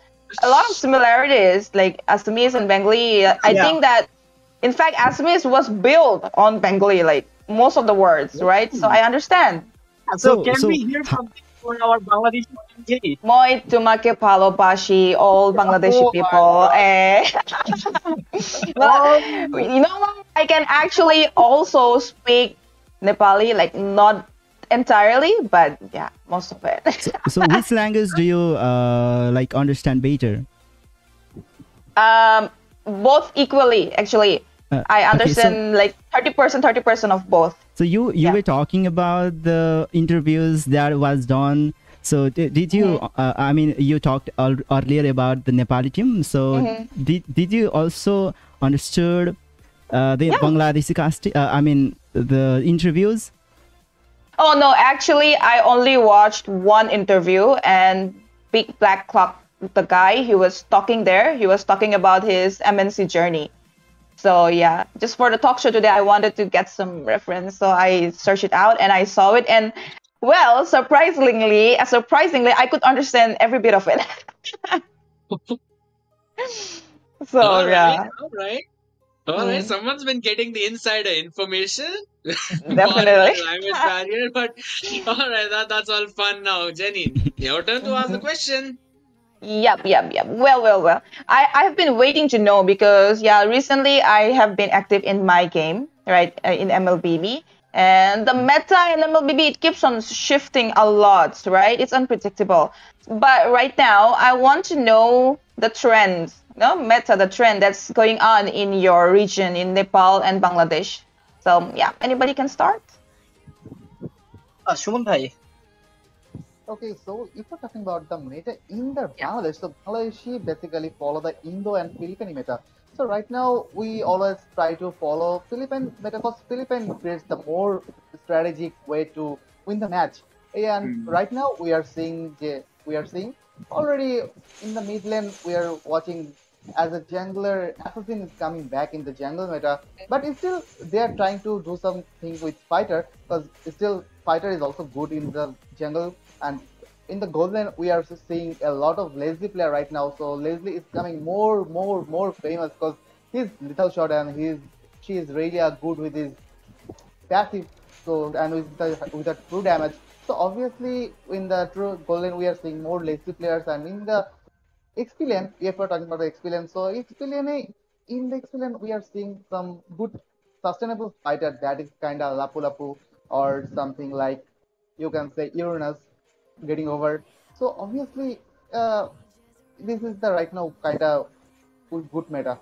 lot of similarities, like Assamese and Bengali. I think that, in fact, Assamese was built on Bengali. Like most of the words, right? So I understand. So can so we hear something for our Bangladeshi MCB? Moi tumake bhalobashi, all Bangladeshi Oh my people. Well, Oh, you know what? I can actually also speak Nepali, like not entirely, but yeah, most of it. so which language do you like understand better? Both equally, actually. I Okay, understand like 30% of both. so you Yeah. were talking about the interviews that was done. So did you? I mean, you talked earlier about the Nepali team. So did you also understood the Yeah. Bangladeshi cast? I mean, the interviews. Oh no, actually, I only watched one interview, and Big Black Clock, the guy, he was talking there. He was talking about his MNC journey. So yeah, just for the talk show today, I wanted to get some reference, so I searched it out and I saw it, and well, surprisingly, I could understand every bit of it. So All right, yeah, all right. All right, Mm. someone's been getting the insider information. Barring Definitely. that language barrier, but all right, that's all fun now. Jenny, your turn to ask the question. Yep. Well. I've been waiting to know because, yeah, recently I have been active in my game, right, in MLBB. And the meta in MLBB, it keeps on shifting a lot, right? It's unpredictable. But right now, I want to know the trend, no, meta, the trend that's going on in your region, in Nepal and Bangladesh. So, yeah, anybody can start? Sumon bhai. Okay, so if we're talking about the meta in the Bangladesh, so Bangladeshi basically follow the Indo and Philippine meta. So right now we always try to follow Philippine meta because Philippine creates the more strategic way to win the match. And right now we are seeing already in the mid lane we are watching as a jungler assassin is coming back in the jungle meta, but it's still they are trying to do something with fighter because still fighter is also good in the jungle. And in the gold lane we are seeing a lot of Leslie player right now, so Leslie is coming more famous because he's lethal shot and she is really good with his passive, so and with the true damage. So obviously in the true gold lane we are seeing more Leslie players, and in the XP lane, if we're talking about the XP lane, so XP lane, in the XP lane, we are seeing some good sustainable fighter that is kind of Lapu Lapu or something like you can say Uranus getting over. So obviously, this is the right now kind of good meta.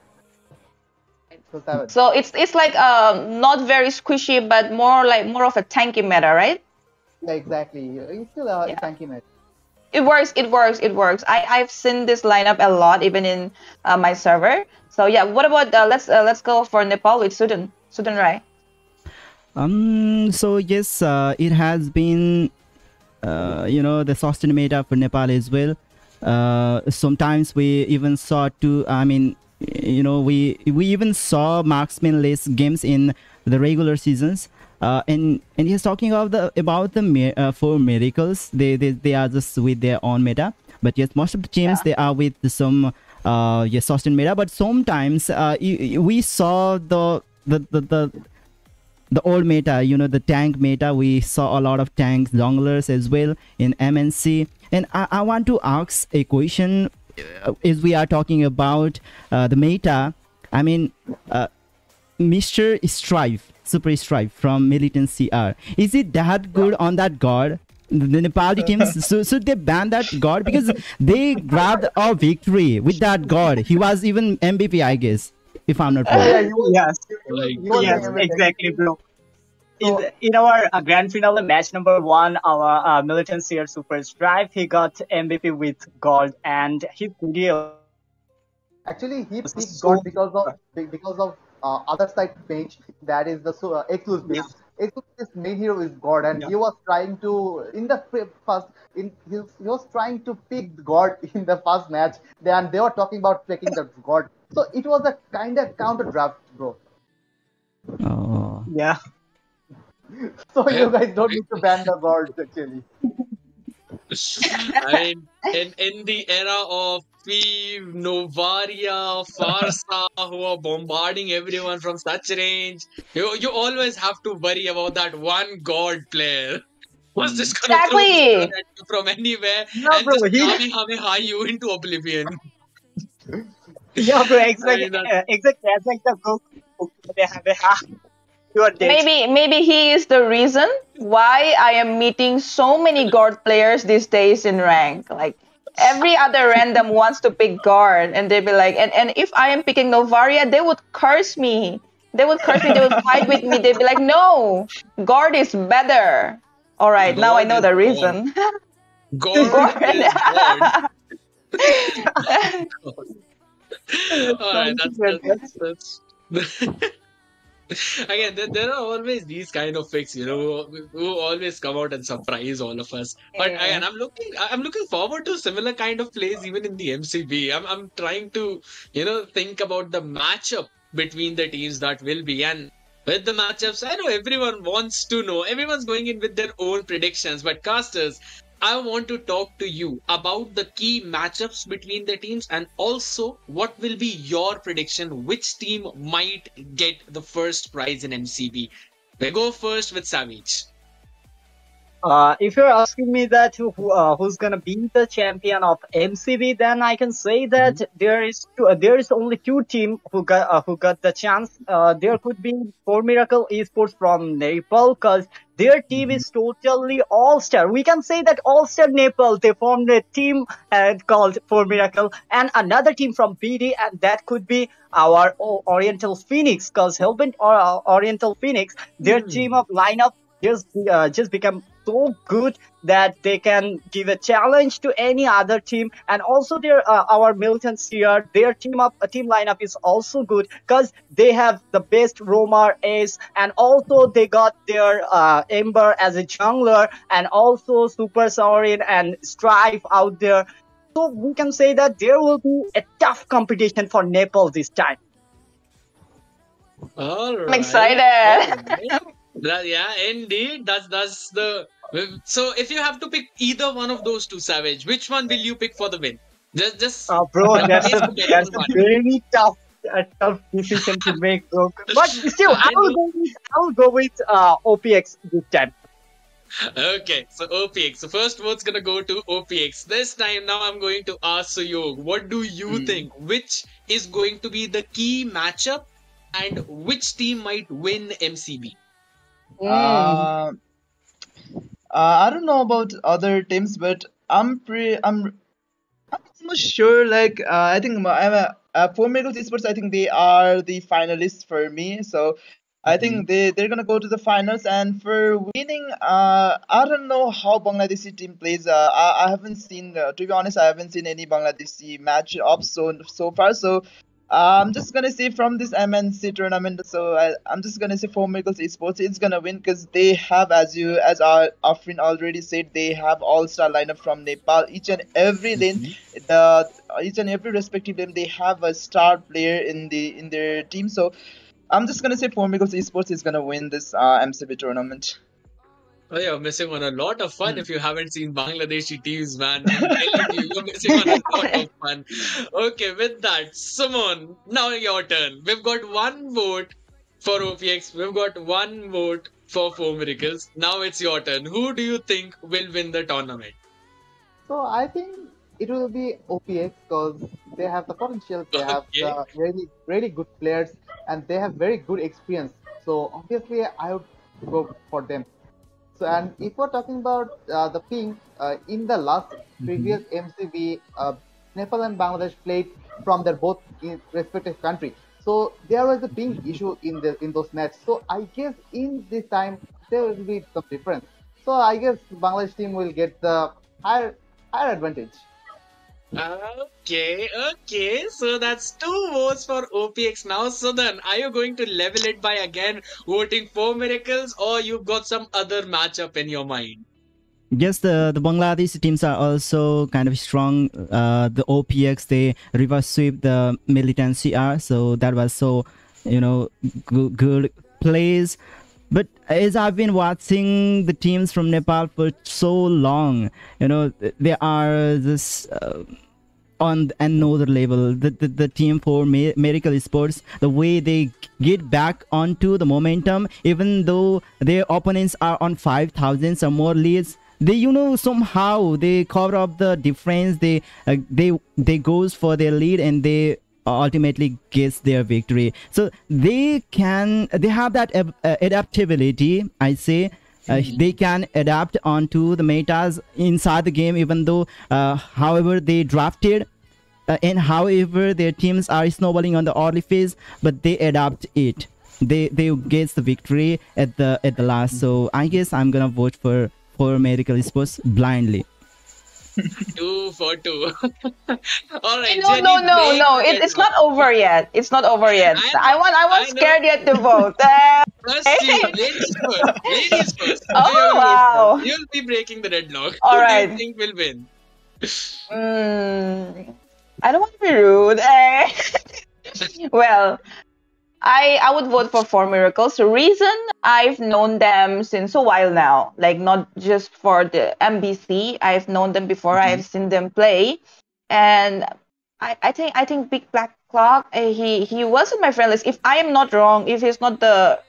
So Savage. So it's like not very squishy, but more of a tanky meta, right? Yeah, exactly. It's still a Yeah. tanky meta. It works. I've seen this lineup a lot, even in my server. So yeah, what about let's go for Nepal with Sudhan Rai. So yes, it has been the sustain meta for Nepal as well. Sometimes we even saw we even saw marksman-less games in the regular seasons. And he's talking about the four miracles. They are just with their own meta. But yes, most of the teams they are with some sustain meta. But sometimes we saw the old meta, the tank meta. We saw a lot of tank junglers as well in MNC. And I want to ask a question as we are talking about the meta. I mean, Mr. Strife, Super Strife from Militant CR. Is it that good on that god? The Nepali teams, should they ban that god? Because they grabbed a victory with that god. He was even MVP, I guess, if I'm not wrong. Yes, Like, yes, exactly, bro. In our grand finale match number 1, our militant seer Super Strife, he got MVP with gold, and his video. Actually, he picked So- God because of other side page that is the exclusive page. Exclusive main hero is God, and he was trying to in the first he was trying to pick God in the first match. And they were talking about picking the God, so it was a kind of counter draft, bro. Oh. Yeah, So Yeah. you guys don't need to ban the gods actually. I mean, in the era of Sweep, Novaria, Farsa, who are bombarding everyone from such range. You always have to worry about that one god player who's just gonna throw the stone Exactly. at you from anywhere Yeah, and bro. just He, Kamehameha you into oblivion. yeah, bro. I mean, that's Exactly. As like the Goku. You are dead. Maybe he is the reason why I am meeting so many guard players these days in rank. Like every other random wants to pick guard, and they'd be like, and if I am picking Novaria, they would curse me. They would curse me. They would fight with me. They'd be like, no, guard is better. All right, now I God know is the God. reason. God Guard. is God. All right, that's again. There are always these kind of picks, who always come out and surprise all of us. But again, Yeah. I'm looking forward to similar kind of plays even in the MCB. I'm trying to think about the matchup between the teams that will be, and with the matchups, I know everyone wants to know. Everyone's going in with their own predictions, but casters, I want to talk to you about the key matchups between the teams and also what will be your prediction, which team might get the first prize in MCB. We go first with Savage. If you're asking me that who's gonna be the champion of MCB, then I can say that there is only two team who got the chance. There could be Four Miracle Esports from Nepal, cause their team is totally all star. We can say that all star Nepal. They formed a team called Four Miracle, and another team from PD, and that could be our Oriental Phoenix, cause Hellbent or Oriental Phoenix, their team of lineup just become so good that they can give a challenge to any other team. And also our militants here, their team lineup is also good because they have the best roamer ace, and also they got their Ember as a jungler, and also Super Saurin and Strife out there. So we can say that there will be a tough competition for Nepal this time. All right. I'm excited. Yeah, indeed. That's the. So if you have to pick either one of those two, Savage, which one will you pick for the win? Just Bro, Yeah, that's please a forget that's on a one. very tough decision to make, bro. But still, I know. I will go with OPX this time. Okay, so OPX. So first vote's gonna go to OPX. This time now I'm going to ask Suyog, what do you think? Which is going to be the key matchup and which team might win MCB? Uh, I don't know about other teams, but I'm almost sure. Like I think for Miracles Esports, I think they are the finalists for me. So I think they're gonna go to the finals. And for winning, I don't know how Bangladeshi team plays. I haven't seen, to be honest, I haven't seen any Bangladeshi match up so far. So I'm just gonna say from this MNC tournament. So I'm just gonna say for Miracles Esports, it's gonna win because they have, as our Arefin already said, they have all-star lineup from Nepal. Each and every lane, each and every respective lane, they have a star player in their team. So I'm just gonna say for Miracles Esports is gonna win this MCB tournament. Oh, you're missing on a lot of fun if you haven't seen Bangladeshi teams, man. I'm telling you, you're missing on a lot of fun. Okay, with that, Sumon, now your turn. We've got one vote for OPX, we've got one vote for Four Miracles. Now it's your turn. Who do you think will win the tournament? So I think it will be OPX because they have the potential, they have Okay. the really good players, and they have very good experience. So obviously, I would go for them. So, and if we're talking about the ping, in the last previous MCB, Nepal and Bangladesh played from their both respective country. So there was a ping issue in those matches. So I guess in this time there will be some difference. So I guess Bangladesh team will get the higher advantage. Okay. So that's two votes for OPX now. So then, are you going to level it by again voting for Miracles, or you've got some other matchup in your mind? Yes, the Bangladeshi teams are also kind of strong. The OPX, they reverse sweep the militant CR, so that was so good plays. But as I've been watching the teams from Nepal for so long, they are this on another level. The team for Miracle Sports, the way they get back onto the momentum, even though their opponents are on 5,000 or more leads, they somehow they cover up the difference. They goes for their lead and they ultimately gets their victory. So they have that adaptability, I say. They can adapt onto the metas inside the game, even though however they drafted and however their teams are snowballing on the early phase, but they adapt it. They get the victory at the last. So I guess I'm gonna vote for Miracle Sports blindly. 2 for 2. All right. No, Jenny, no, no, break no. the It's not deadlock. over yet. It's not over yet. I was know. scared yet to vote. Trust you. Ladies first. Ladies first. Oh, You'll vote wow. first. You'll be breaking the deadlock. All Who right. do you think will win? I don't want to be rude. Well, I would vote for Four Miracles. The reason, I've known them since a while now, like not just for the MBC. I've known them before. I've seen them play, and I think Big Black Clock. He wasn't my friend list. If I am not wrong, if he's not the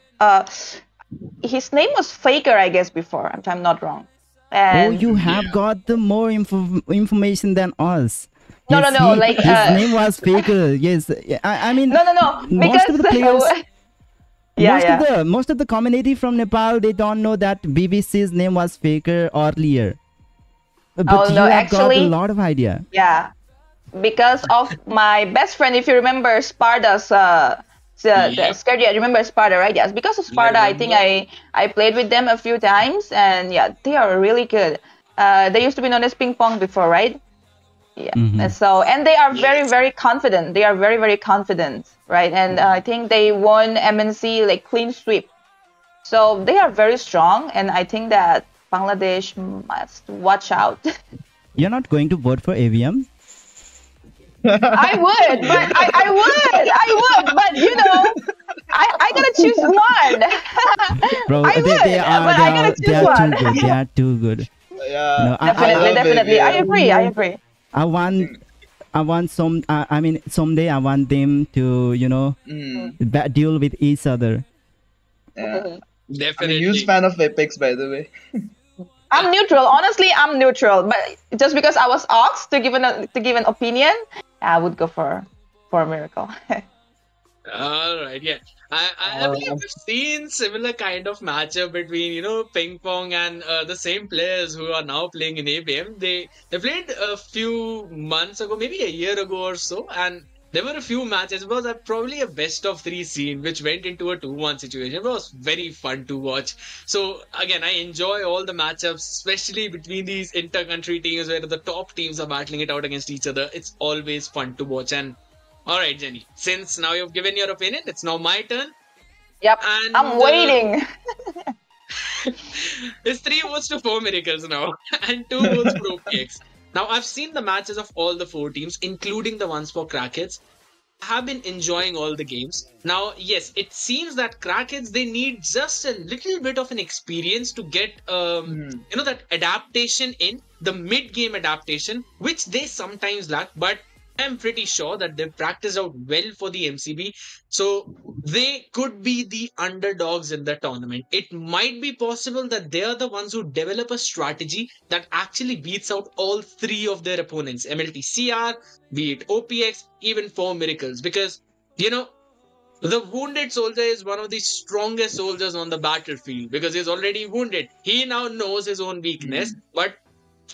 his name was Faker, I guess, before. If I'm not wrong. And You have got the more information than us. No, Yes, no, no, like, his name was Faker. Yes, I mean, no, most of the players, yeah. most of the community from Nepal, they don't know that BBC's name was Faker earlier. But Oh, you no, have got a actually- lot of idea. Yeah, because of my best friend. If you remember Sparta's the Scared, yeah, remember Sparta, right? Yes, because of Sparta, I think I played with them a few times, and yeah, they are really good. They used to be known as Ping Pong before, right? Yeah. And so, and they are very, very confident. They are very, very confident, right? And I think they won MNC like clean sweep. So they are very strong, and I think that Bangladesh must watch out. You're not going to vote for AVM? I would, but I would, but I gotta choose one. Bro, I would, they but I gotta choose one. too good. They are too good. Yeah. No, Definitely. I agree. I want I mean, someday I want them to, duel with each other. Yeah. I'm a Definitely. huge fan of Apex, by the way. I'm neutral. Honestly, I'm neutral. But just because I was asked to give an opinion, I would go for Miracle. All right, yeah. I believe we've seen similar kind of matchup between ping pong and the same players who are now playing in ABM. They played a few months ago, maybe a year ago or so, and there were a few matches. It was probably a best of 3 scene which went into a 2-1 situation. It was very fun to watch. So again, I enjoy all the matchups, especially between these inter-country teams where the top teams are battling it out against each other. It's always fun to watch. And all right, Jenny, since now you've given your opinion, it's now my turn. Yep, And I'm waiting. It's 3 votes to 4 Miracles now, and 2 votes for OPX. Now, I've seen the matches of all the 4 teams, including the ones for Crackheads. I have been enjoying all the games. Now, yes, it seems that Crackheads, they need just a little bit of an experience to get, that adaptation in, the mid-game adaptation, which they sometimes lack, but I'm pretty sure that they've practiced out well for the MCB. So they could be the underdogs in the tournament. It might be possible that they are the ones who develop a strategy that actually beats out all 3 of their opponents. MLTCR, be it OPX, even 4 Miracles. Because, the wounded soldier is one of the strongest soldiers on the battlefield because he's already wounded. He now knows his own weakness, but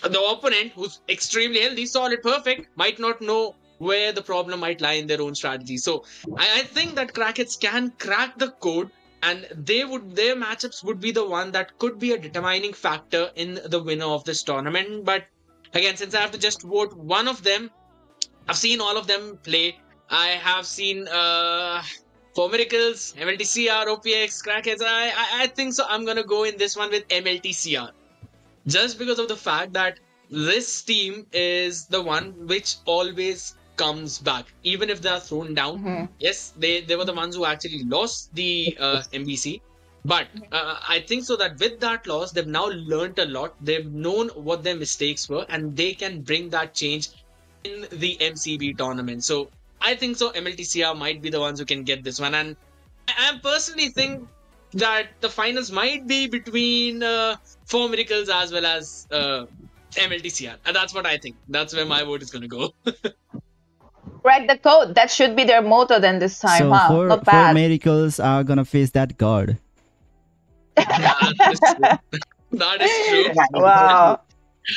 the opponent, who's extremely healthy, solid, perfect, might not know where the problem might lie in their own strategy. So I think that Crackheads can crack the code, and their matchups would be the one that could be a determining factor in the winner of this tournament. But again, since I have to just vote one of them, I've seen all of them play. I have seen 4 Miracles, MLTCR, OPX, Crackheads. I think so. I'm gonna go in this one with MLTCR. Just because of the fact that this team is the one which always comes back, even if they are thrown down. Yes, they were the ones who actually lost the MBC. But I think so that with that loss, they've now learned a lot. They've known what their mistakes were, and they can bring that change in the MCB tournament. So I think so MLTCR might be the ones who can get this one. And I personally think that the finals might be between Four Miracles as well as MLTCR. And that's what I think. That's where my vote is going to go. Crack the code. That should be their motto then this time, So huh? four Not bad. miracles are gonna face that god. That is true. That is true. Wow.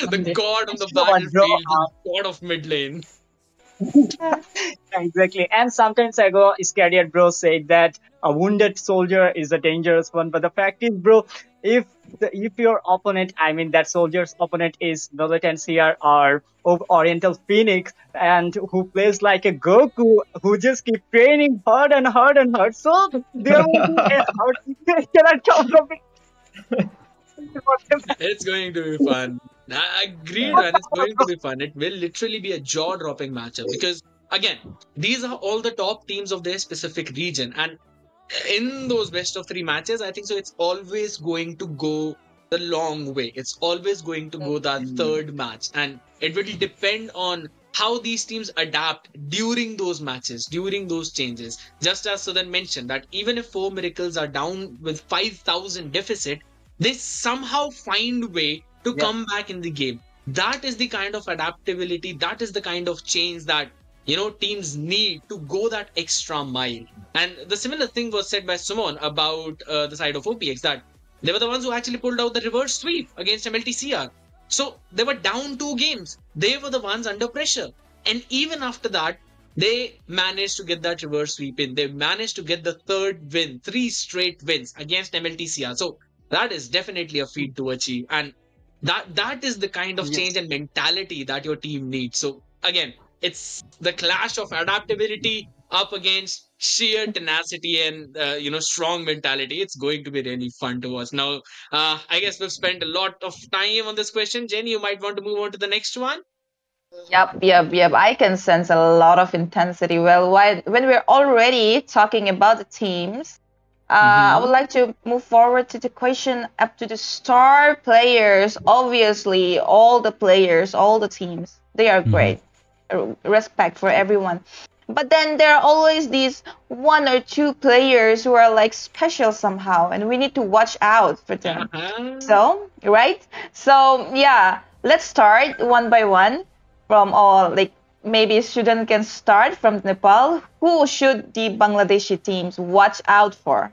The god on the You know what, bro? battlefield, the god of mid lane. Exactly. And sometimes ago, Iscariot bro said that a wounded soldier is a dangerous one. But the fact is, bro, if your opponent, I mean that soldier's opponent is Militant Seer or Oriental Phoenix, and who plays like a Goku, who just keep training hard and hard and hard, so there will be a hard cannot come from it. It's going to be fun. I agreed, man. It's going to be fun. It will literally be a jaw-dropping matchup because, again, these are all the top teams of their specific region, and in those best of three matches, I think so. It's always going to go the long way. It's always going to go that third match, and it will depend on how these teams adapt during those matches, during those changes. Just as Sudhan mentioned, that even if Four Miracles are down with 5,000 deficit, they somehow find way to come back in the game. That is the kind of adaptability, that is the kind of change that teams need to go that extra mile. And the similar thing was said by Sumon about the side of OPX, that they were the ones who actually pulled out the reverse sweep against MLTCR. So they were down 2 games. They were the ones under pressure. And even after that, they managed to get that reverse sweep in. They managed to get the third win, 3 straight wins against MLTCR. So that is definitely a feat to achieve. And that is the kind of change and mentality that your team needs. So again, it's the clash of adaptability up against sheer tenacity and strong mentality. It's going to be really fun to watch. Now, I guess we've spent a lot of time on this question. Jenny, you might want to move on to the next one. Yep. I can sense a lot of intensity. Well, when we're already talking about the teams, I would like to move forward to the question up to the star players. Obviously, all the players, all the teams, they are great. Respect for everyone. But then there are always these 1 or 2 players who are like special somehow, and we need to watch out for them. So, right? So, yeah, let's start one by one from all, like maybe Sudhan can start from Nepal. Who should the Bangladeshi teams watch out for?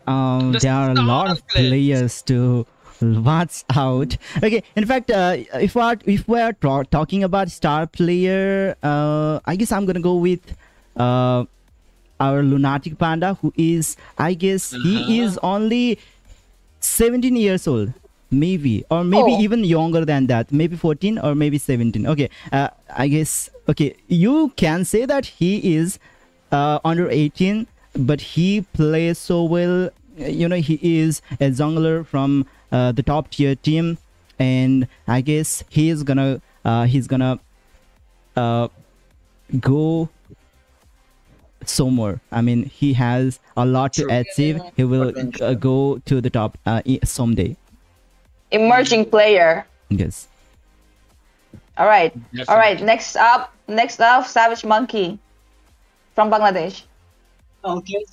There are a lot of players to watch out. Okay, in fact, if we are talking about star player, I guess I'm gonna go with our Lunatic Panda, who is, I guess he is only 17 years old, maybe, or maybe even younger than that, maybe 14 or maybe 17. Okay, I guess, okay, you can say that he is under 18, but he plays so well. He is a jungler from the top tier team, and I guess he's gonna go somewhere. I mean, he has a lot to achieve. He will go to the top someday. Emerging player. Yes. All right. Next up, Savage Monkey from Bangladesh. Okay,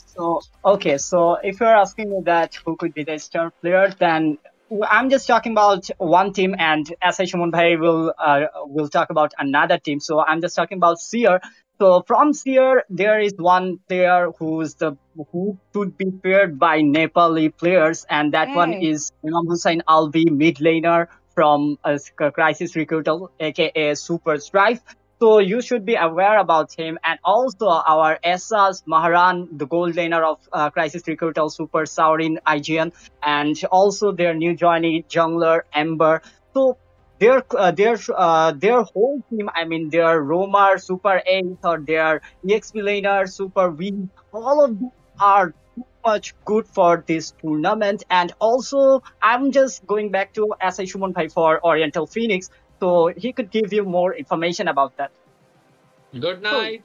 so if you're asking me that who could be the star player, then I'm just talking about one team, and as Sumon Bhai will talk about another team. So I'm just talking about Seer. So from Seer, there is one player who should be paired by Nepali players, and that one is Imam Hussain Alvi, mid laner from Crisis Recruiter, aka Super Strife. So you should be aware about him, and also our Essas Maharan, the gold laner of Crisis Recruiter, Super Saurin IGN, and also their new joining jungler Ember. So their whole team, I mean their Roamar, Super 8, or their EXP laner, Super V, all of them are too much good for this tournament. And also, I'm just going back to SI Sumon Bhai for Oriental Phoenix. So he could give you more information about that. Good night.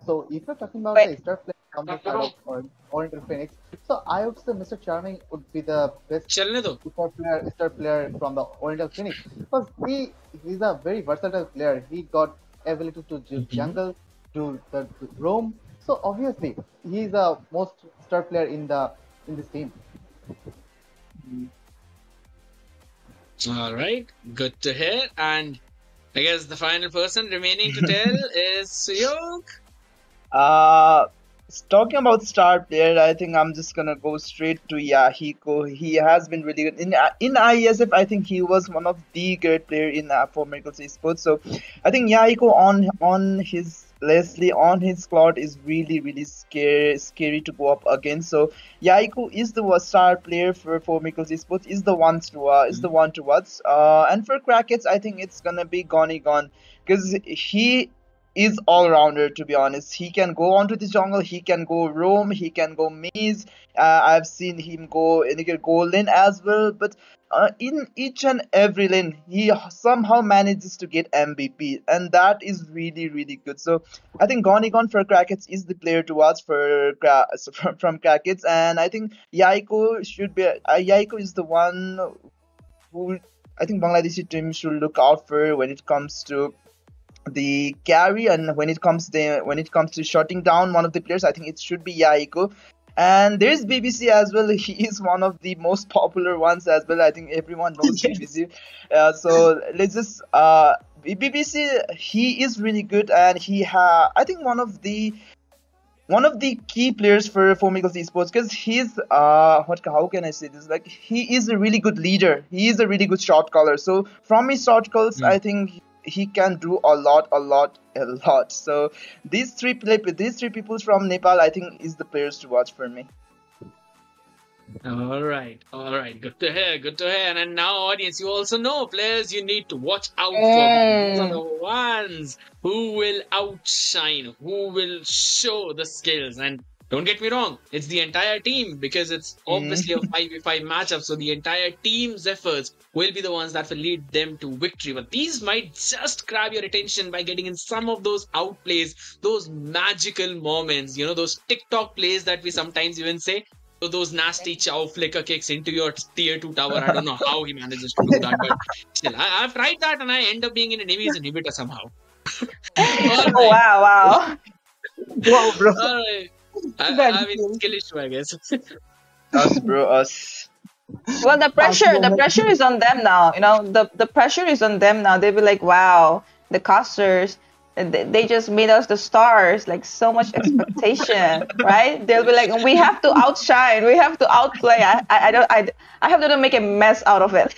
So if you're talking about the star player, from the side of Oriental Phoenix. So I would say Mr. Charming would be the best चलने दो. star player from the Oriental Phoenix because he's a very versatile player. He got ability to do jungle, do the roam. So obviously he's a most star player in this team. All right, good to hear. And I guess the final person remaining to tell is Suyog. Talking about star player, I think I'm just gonna go straight to Yahiko. He has been really good in IESF. I think he was one of the great player in for Miracles Esports. So I think Yahiko on his Leslie on his slot is really scary to go up against. So Yahiko is the star player for Miracles Esports. Is the one to watch. And for Crackets, I think it's gonna be Gone because he is all-rounder, to be honest. He can go onto the jungle, he can go roam, he can go maze. I've seen him go lane as well, but in each and every lane he somehow manages to get MVP, and that is really good. So I think Gone for Crackets is the player to watch from Crackets, and I think Yaiko is the one who I think Bangladeshi team should look out for when it comes to the carry, and when it comes to shutting down one of the players, I think it should be Yahiko. And there's BBC as well. He is one of the most popular ones as well. I think everyone knows BBC. So let's just BBC. He is really good, and I think one of the key players for Miracles Esports, because he's how can I say this? Like, he is a really good leader. He is a really good shot caller. So from his shot calls, I think he can do a lot. So these three people from Nepal, I think, is the players to watch for me. All right. Good to hear. And now, audience, you also know players you need to watch out for. These are the ones who will outshine, who will show the skills. And don't get me wrong, it's the entire team, because it's obviously a 5v5 matchup. So the entire team's efforts will be the ones that will lead them to victory. But these might just grab your attention by getting in some of those outplays, those magical moments, those TikTok plays that we sometimes even say. So those nasty chow flicker kicks into your tier 2 tower. I don't know how he manages to do that, but still, I've tried that and I end up being in an enemy's inhibitor somehow. Right. Wow. Wow, bro. All right. I mean, skill issue, I guess. Us. Well, the pressure is on them now. The pressure is on them now. They'll be like, wow, the casters, they just made us the stars. Like, so much expectation, right? They'll be like, we have to outshine, we have to outplay. I have to make a mess out of it.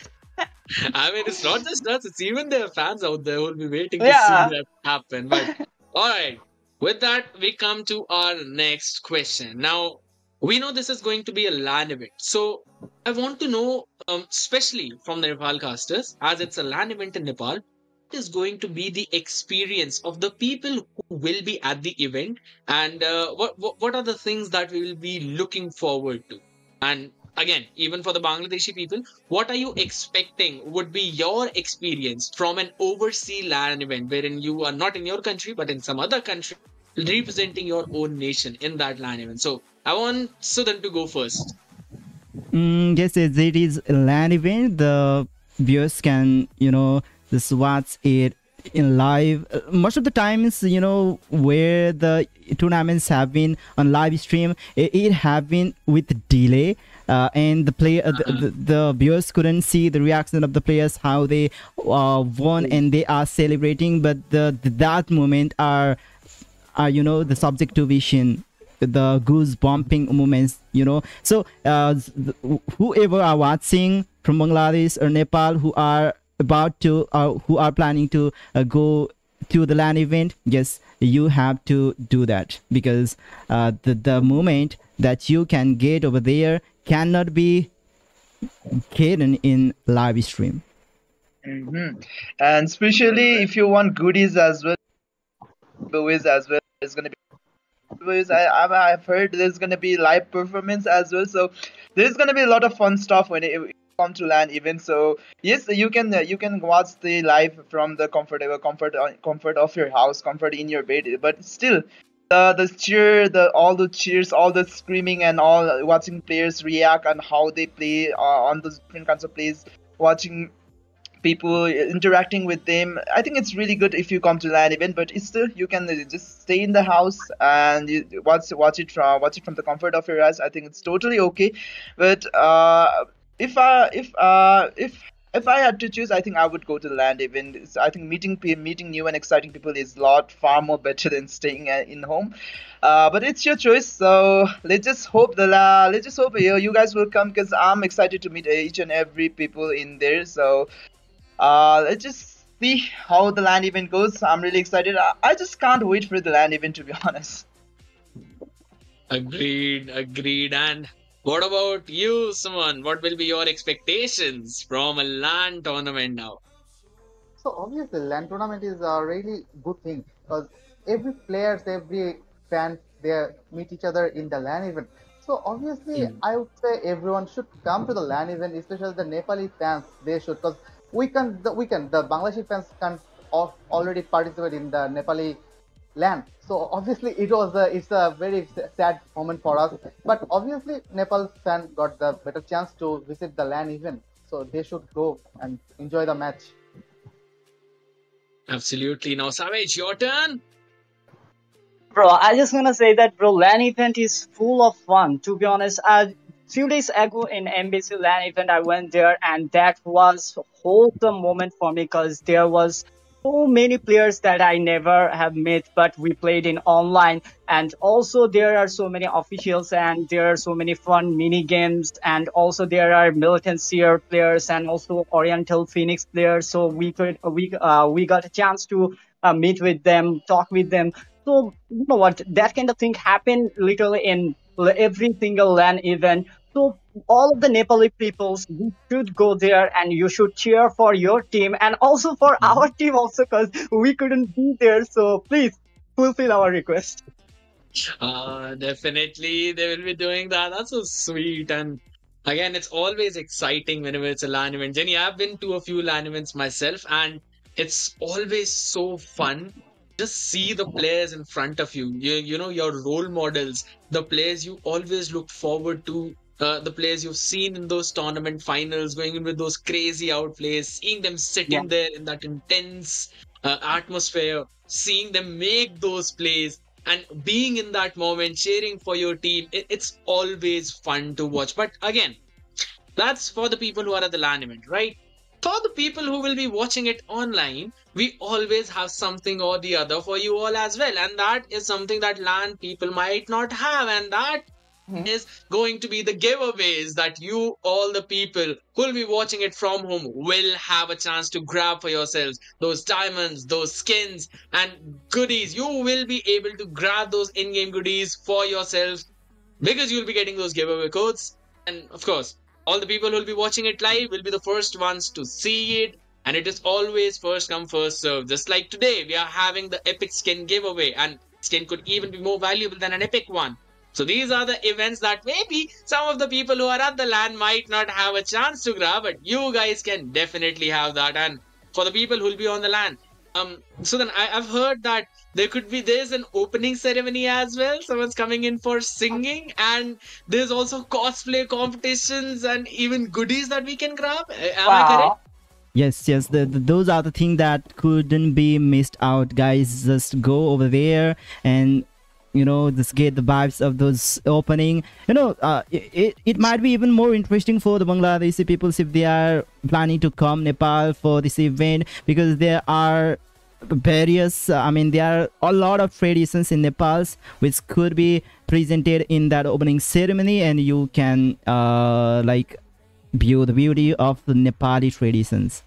I mean, it's not just us; it's even their fans out there who will be waiting to see that happen. But all right. With that, we come to our next question. Now, we know this is going to be a LAN event. So, I want to know, especially from the Nepal casters, as it's a LAN event in Nepal, what is going to be the experience of the people who will be at the event, and what are the things that we will be looking forward to? And again, even for the Bangladeshi people, what are you expecting would be your experience from an overseas LAN event wherein you are not in your country but in some other country representing your own nation in that LAN event? So I want Sudhan to go first. Yes, as it is a LAN event, the viewers can, just watch it in live. Most of the times, where the tournaments have been on live stream, it have been with delay. And the viewers couldn't see the reaction of the players, how they won and they are celebrating, but that moment are the subject to vision, the goose bumping moments. So whoever are watching from Bangladesh or Nepal who are who are planning to go to the LAN event, yes, you have to do that, because the moment that you can get over there cannot be hidden in live stream. And especially if you want goodies as well, giveaways as well, there's gonna be giveaways. I've heard there's gonna be live performance as well, so there's gonna be a lot of fun stuff when it comes to LAN events. So yes, you can watch the live from the comfort of your house, comfort in your bed, but still the cheer, the all the cheers, all the screaming, and all watching players react and how they play on those different kinds of plays, watching people interacting with them. I think it's really good if you come to LAN event, but it's still you can just stay in the house and you watch it from the comfort of your eyes. I think it's totally okay. But if I had to choose, I think I would go to the LAN event. I think meeting new and exciting people is far more better than staying in home. But it's your choice. So let's just hope you guys will come because I'm excited to meet each and every people in there. So let's just see how the LAN event goes. I'm really excited. I just can't wait for the LAN event, to be honest. Agreed, agreed. And what about you, Sumon? What will be your expectations from a LAN tournament now? So obviously, LAN tournament is a really good thing because every players, every fans, they meet each other in the LAN event. So obviously, I would say everyone should come to the LAN event, especially the Nepali fans. They should, because the Bangladeshi fans can already participate in the Nepali LAN. So obviously, it's a very sad moment for us. But obviously, Nepal fan got the better chance to visit the LAN event, so they should go and enjoy the match. Absolutely. Now, Savage, your turn. Bro, I just want to say that, bro, LAN event is full of fun. To be honest, a few days ago in MBC LAN event, I went there, and that was a wholesome moment for me because there was so many players that I never have met, but we played in online. And also there are so many officials, and there are so many fun mini games, and also there are Militant Seer players and also Oriental Phoenix players. So we got a chance to meet with them, talk with them. So you know what, that kind of thing happened literally in every single LAN event. So all of the Nepali peoples, you should go there and you should cheer for your team and also for our team also, because we couldn't be there. So please fulfill our request. Definitely they will be doing that. That's so sweet. And again, it's always exciting whenever it's a LAN event. Jenny, I've been to a few LAN events myself, and it's always so fun. Just see the players in front of you. You know, your role models, the players you always look forward to, the players you've seen in those tournament finals, going in with those crazy outplays, seeing them sitting there in that intense atmosphere, seeing them make those plays and being in that moment, cheering for your team. It's always fun to watch. But again, that's for the people who are at the LAN event, right? For the people who will be watching it online, we always have something or the other for you all as well. And that is something that LAN people might not have. And that is going to be the giveaways that you, all the people who will be watching it from home, will have a chance to grab for yourselves. Those diamonds, those skins, and goodies. You will be able to grab those in-game goodies for yourselves because you'll be getting those giveaway codes. And of course, all the people who will be watching it live will be the first ones to see it. And it is always first come, first serve. Just like today, we are having the epic skin giveaway, and skin could even be more valuable than an epic one. So these are the events that maybe some of the people who are at the LAN might not have a chance to grab, but you guys can definitely have that. And for the people who will be on the LAN, so then I've heard that there's an opening ceremony as well. Someone's coming in for singing, and there's also cosplay competitions and even goodies that we can grab. Am I correct? Yes, those are the things that couldn't be missed out, guys. Just go over there and just get the vibes of those opening. It might be even more interesting for the Bangladeshi people if they are planning to come Nepal for this event, because there are various there are a lot of traditions in Nepal which could be presented in that opening ceremony, and you can view the beauty of the Nepali traditions.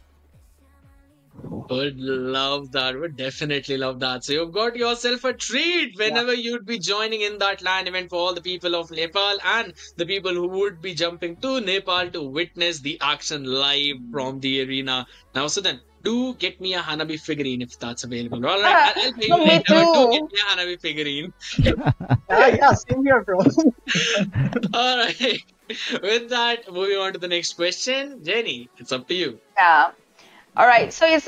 Would love that. Would definitely love that. So you've got yourself a treat whenever you'd be joining in that LAN event for all the people of Nepal and the people who would be jumping to Nepal to witness the action live from the arena. Now, so then, do get me a Hanabi figurine if that's available. All right, I'll pay you Me later, but do too. get me a Hanabi figurine. Yeah, same here, bro. All right. With that, moving on to the next question. Jenny, it's up to you. Yeah. All right. So it's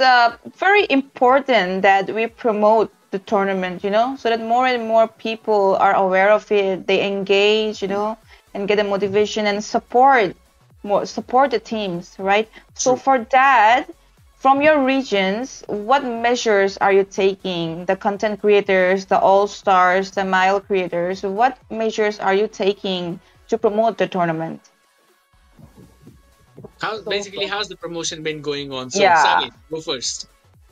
very important that we promote the tournament, so that more and more people are aware of it, they engage, and get a motivation and support the teams, right? So True. for that, from your regions, what measures are you taking? The content creators, the all-stars, the mile creators, what measures are you taking to promote the tournament? How's the promotion been going on? So, Yeah. Savage, go first.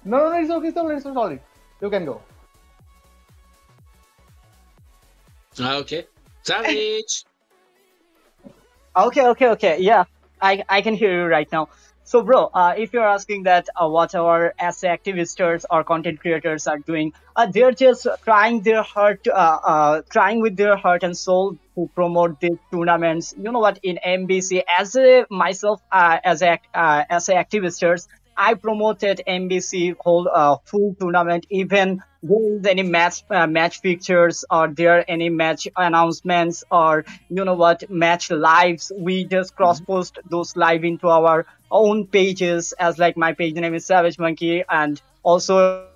No, it's okay. It's solid. You can go. Okay. Savage. Okay. Yeah, I can hear you right now. So, bro, if you're asking that what our as activists or content creators are doing, they're just trying trying with their heart and soul to promote these tournaments. You know what? In MBC, as a myself, as a activisters, I promoted MBC whole full tournament. Even there is any match pictures or there any match announcements or match lives, we just cross post those live into our own pages, as like my page name is Savage Monkey, and also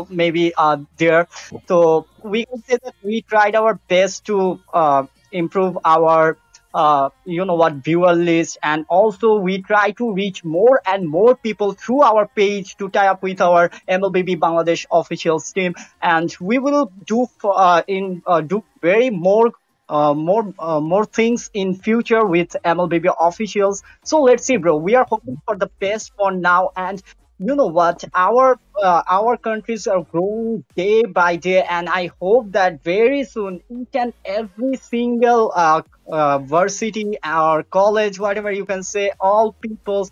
maybe there. So we can say that we tried our best to improve our viewer list, and also we try to reach more and more people through our page to tie up with our MLBB Bangladesh officials team, and we will do do very more things in future with MLBB officials. So let's see, bro. We are hoping for the best for now, and you know what? Our countries are growing day by day, and I hope that very soon each and every single varsity or college, whatever you can say, all people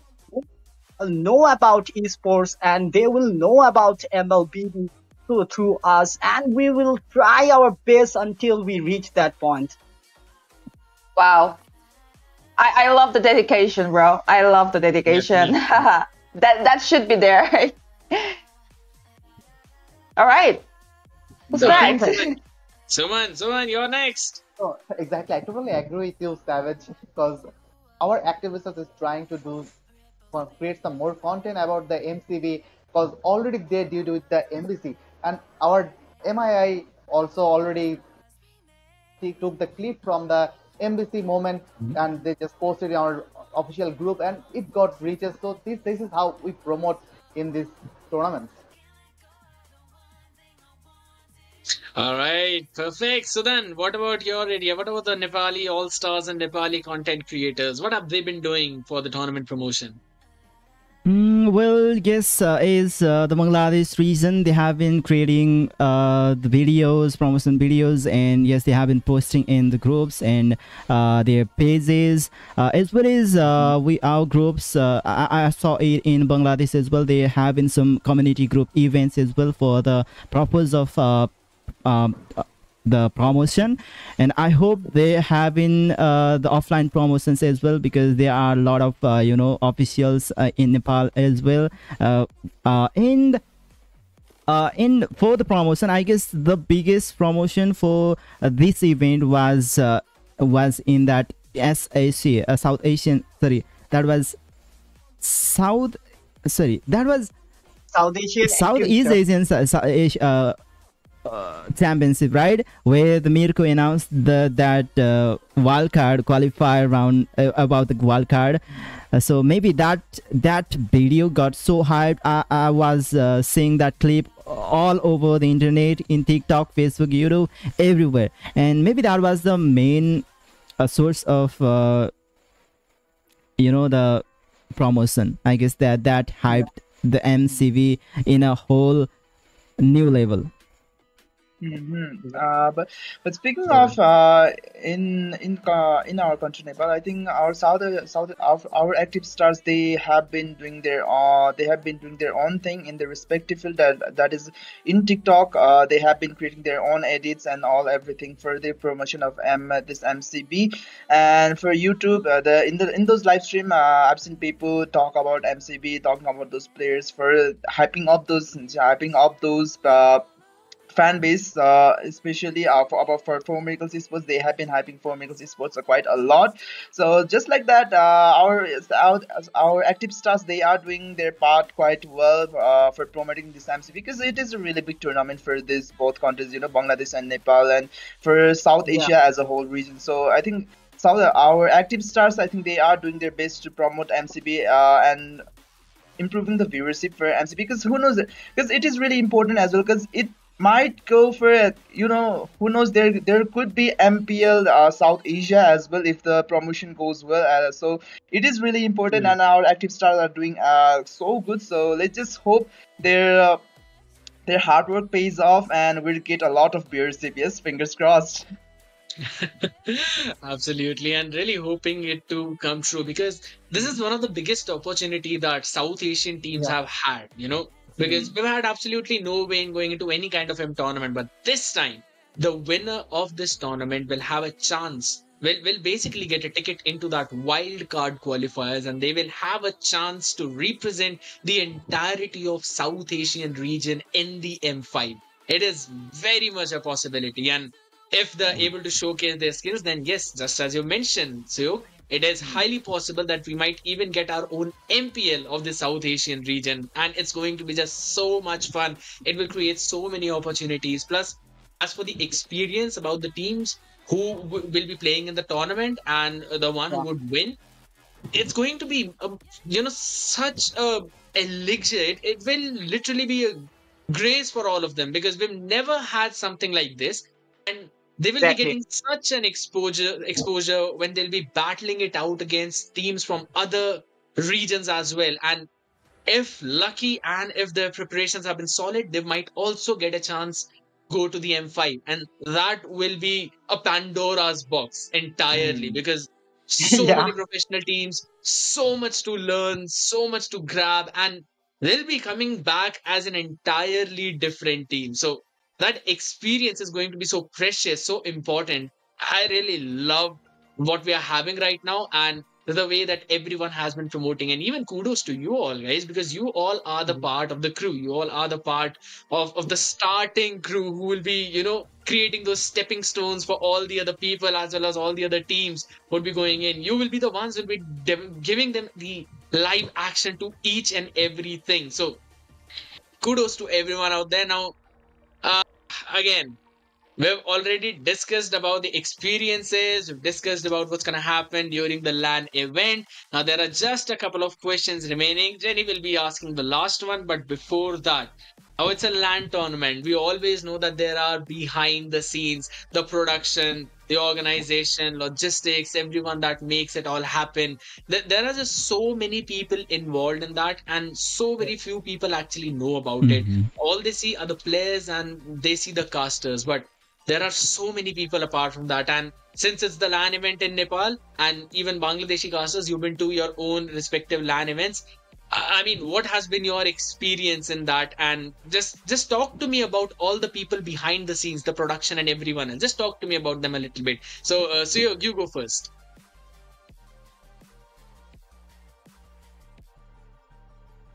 will know about esports and they will know about MLBB through us, and we will try our best until we reach that point. Wow. I love the dedication, bro. I love the dedication. that should be there. All right. Who's Alright, next? Sumon, you're next. Oh, exactly. I totally agree with you, Savage, because our activists is trying to create some more content about the MCB, because already they did with the MBC, and our MII also already took the clip from the MBC moment and they just posted in our official group and it got reaches. So this is how we promote in this tournament. All right, perfect. So then, what about your area? What about the Nepali All Stars and Nepali content creators? What have they been doing for the tournament promotion? Well, yes, is the Bangladesh region, they have been creating the videos, promotion videos, and yes, they have been posting in the groups and their pages, as well as our groups. I saw it in Bangladesh as well. They have been some community group events as well for the purpose of the promotion, and I hope they have in the offline promotions as well, because there are a lot of officials in Nepal as well, and for the promotion, I guess the biggest promotion for this event was in that SAC, South Asian, sorry, that was South, sorry, that was Southeast Asian championship, right, where the Mirko announced that wild card qualifier round, about the wild card. So maybe that video got so hyped. I was seeing that clip all over the internet, in TikTok, Facebook, YouTube, everywhere, and maybe that was the main source of the promotion. I guess that hyped the MCV in a whole new level. But speaking of in our country Nepal, I think our our active stars, they have been doing their own thing in their respective field. That is in TikTok. They have been creating their own edits and everything for the promotion of this MCB, and for YouTube. In those live stream, I've seen people talk about MCB, talking about those players for hyping up those fan base, especially for Four Miracles Esports. They have been hyping Four Miracles Esports quite a lot. So just like that, our active stars, they are doing their part quite well for promoting this MC, because it is a really big tournament for this both countries, Bangladesh and Nepal, and for South Yeah. Asia as a whole region. So I think our active stars, I think they are doing their best to promote MCB and improving the viewership for MCB, because who knows, because it is really important as well, because it might go for who knows, there could be MPL South Asia as well if the promotion goes well, so it is really important, and our active stars are doing so good. So let's just hope their hard work pays off and we'll get a lot of viewership. Yes, fingers crossed. Absolutely, and really hoping it to come true, because this is one of the biggest opportunity that South Asian teams have had, because we've had absolutely no way in going into any kind of M tournament, but this time the winner of this tournament will have a chance, will basically get a ticket into that wild card qualifiers, and they will have a chance to represent the entirety of South Asian region in the M5. It is very much a possibility, and if they're able to showcase their skills, then yes, just as you mentioned, Suyog, it is highly possible that we might even get our own MPL of the South Asian region, and it's going to be just so much fun. It will create so many opportunities. Plus, as for the experience about the teams who will be playing in the tournament and the one who would win, it's going to be such a elixir. It will literally be a grace for all of them, because we've never had something like this, and they will be getting such an exposure when they'll be battling it out against teams from other regions as well. And if lucky and if their preparations have been solid, they might also get a chance go to the M5, and that will be a Pandora's box entirely, because so many professional teams, so much to learn, so much to grab, and they'll be coming back as an entirely different team. So that experience is going to be so precious, so important. I really love what we are having right now, and the way that everyone has been promoting. And even kudos to you all, guys, because you all are the part of the crew. You all are the part of the starting crew who will be, creating those stepping stones for all the other people, as well as all the other teams who will be going in. You will be the ones who will be giving them the live action to each and everything. So kudos to everyone out there. Now, again, we've already discussed about the experiences. We've discussed about what's going to happen during the LAN event. Now, there are just a couple of questions remaining. Jenny will be asking the last one. But before that, now it's a LAN tournament. We always know that there are behind the scenes, the production, the organization, logistics, everyone that makes it all happen. There are just so many people involved in that, and so very few people actually know about it. All they see are the players and they see the casters, but there are so many people apart from that. And since it's the LAN event in Nepal, and even Bangladeshi casters, you've been to your own respective LAN events. I mean, what has been your experience in that? And just talk to me about all the people behind the scenes, the production and everyone else. Just talk to me about them a little bit. So, Suyog, you go first.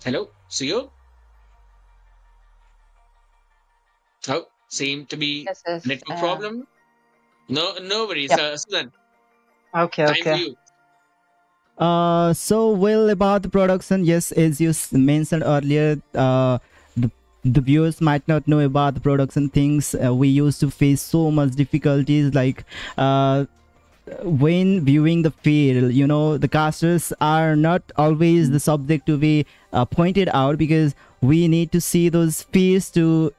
Hello, Suyog? Oh, seem to be network problem. No worries. Sudhan, Okay. time for you. So well, about the production, yes, as you mentioned earlier, the viewers might not know about the production things. We used to face so much difficulties, like when viewing the field, the casters are not always the subject to be pointed out, because we need to see those fields to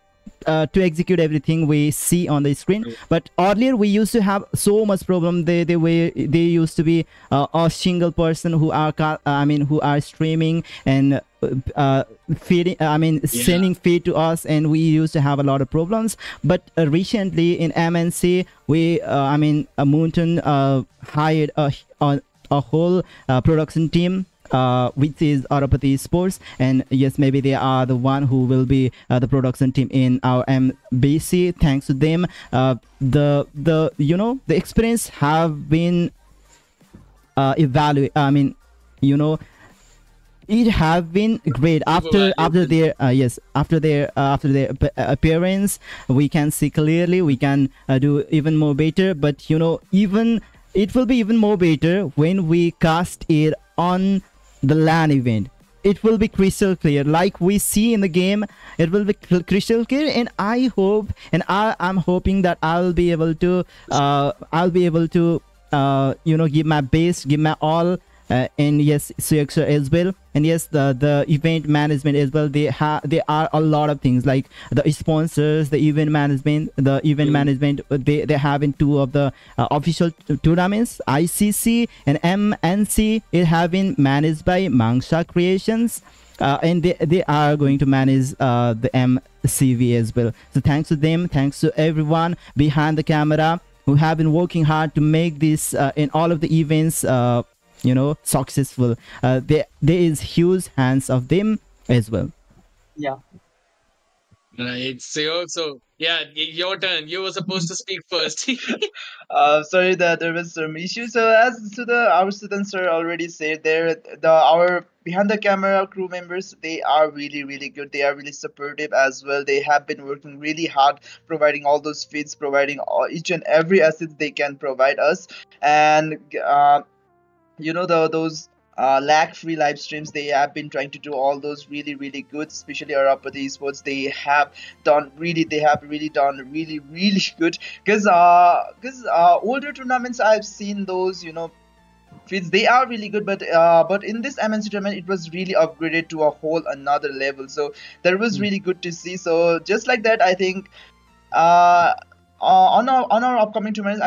execute everything we see on the screen. But earlier we used to have so much problem. They used to be a single person who are streaming and feeding, sending feed to us, and we used to have a lot of problems. But recently in MNC, we Mountain hired a whole production team, which is Arapati Sports, and yes, maybe they are the one who will be the production team in our MBC. Thanks to them, the experience have been it have been great after their appearance. We can see clearly, we can do even more better, but even it will be even more better when we cast it on the LAN event. It will be crystal clear, like we see in the game. It will be crystal clear, and I hope, and I'm hoping that I'll be able to give my best, give my all. And yes, Suyog sir as well, and yes, the event management as well. They are a lot of things, like the sponsors, the event management. They have in two of the official tournaments, ICC and MNC. It have been managed by Mangsha Creations, and they are going to manage the MCV as well. So thanks to them, thanks to everyone behind the camera who have been working hard to make this in all of the events successful. There is huge hands of them as well. Yeah. Right. So yeah, your turn. You were supposed to speak first. Sorry that there was some issue. So as our students sir already said, our behind the camera crew members, they are really really good. They are really supportive as well. They have been working really hard, providing all those feeds, providing each and every asset they can provide us, and those lag-free live streams. They have been trying to do all those really really good, especially Arapati Esports. They have really done really really good, because older tournaments I've seen those feeds, they are really good, but in this MNC tournament it was really upgraded to a whole another level. So that was really good to see. So just like that, I think on our upcoming tournaments,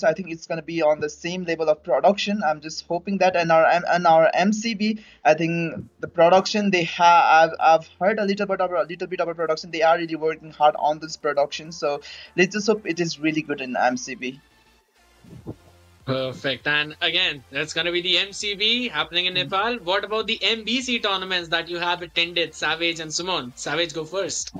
I think it's gonna be on the same level of production. I'm just hoping that, and our MCB, I think the production they have, I've heard a little bit about production. They are really working hard on this production. So let's just hope it is really good in MCB. Perfect. And again, that's going to be the MCB happening in Nepal. What about the MBC tournaments that you have attended, Savage and Sumon? Savage, go first.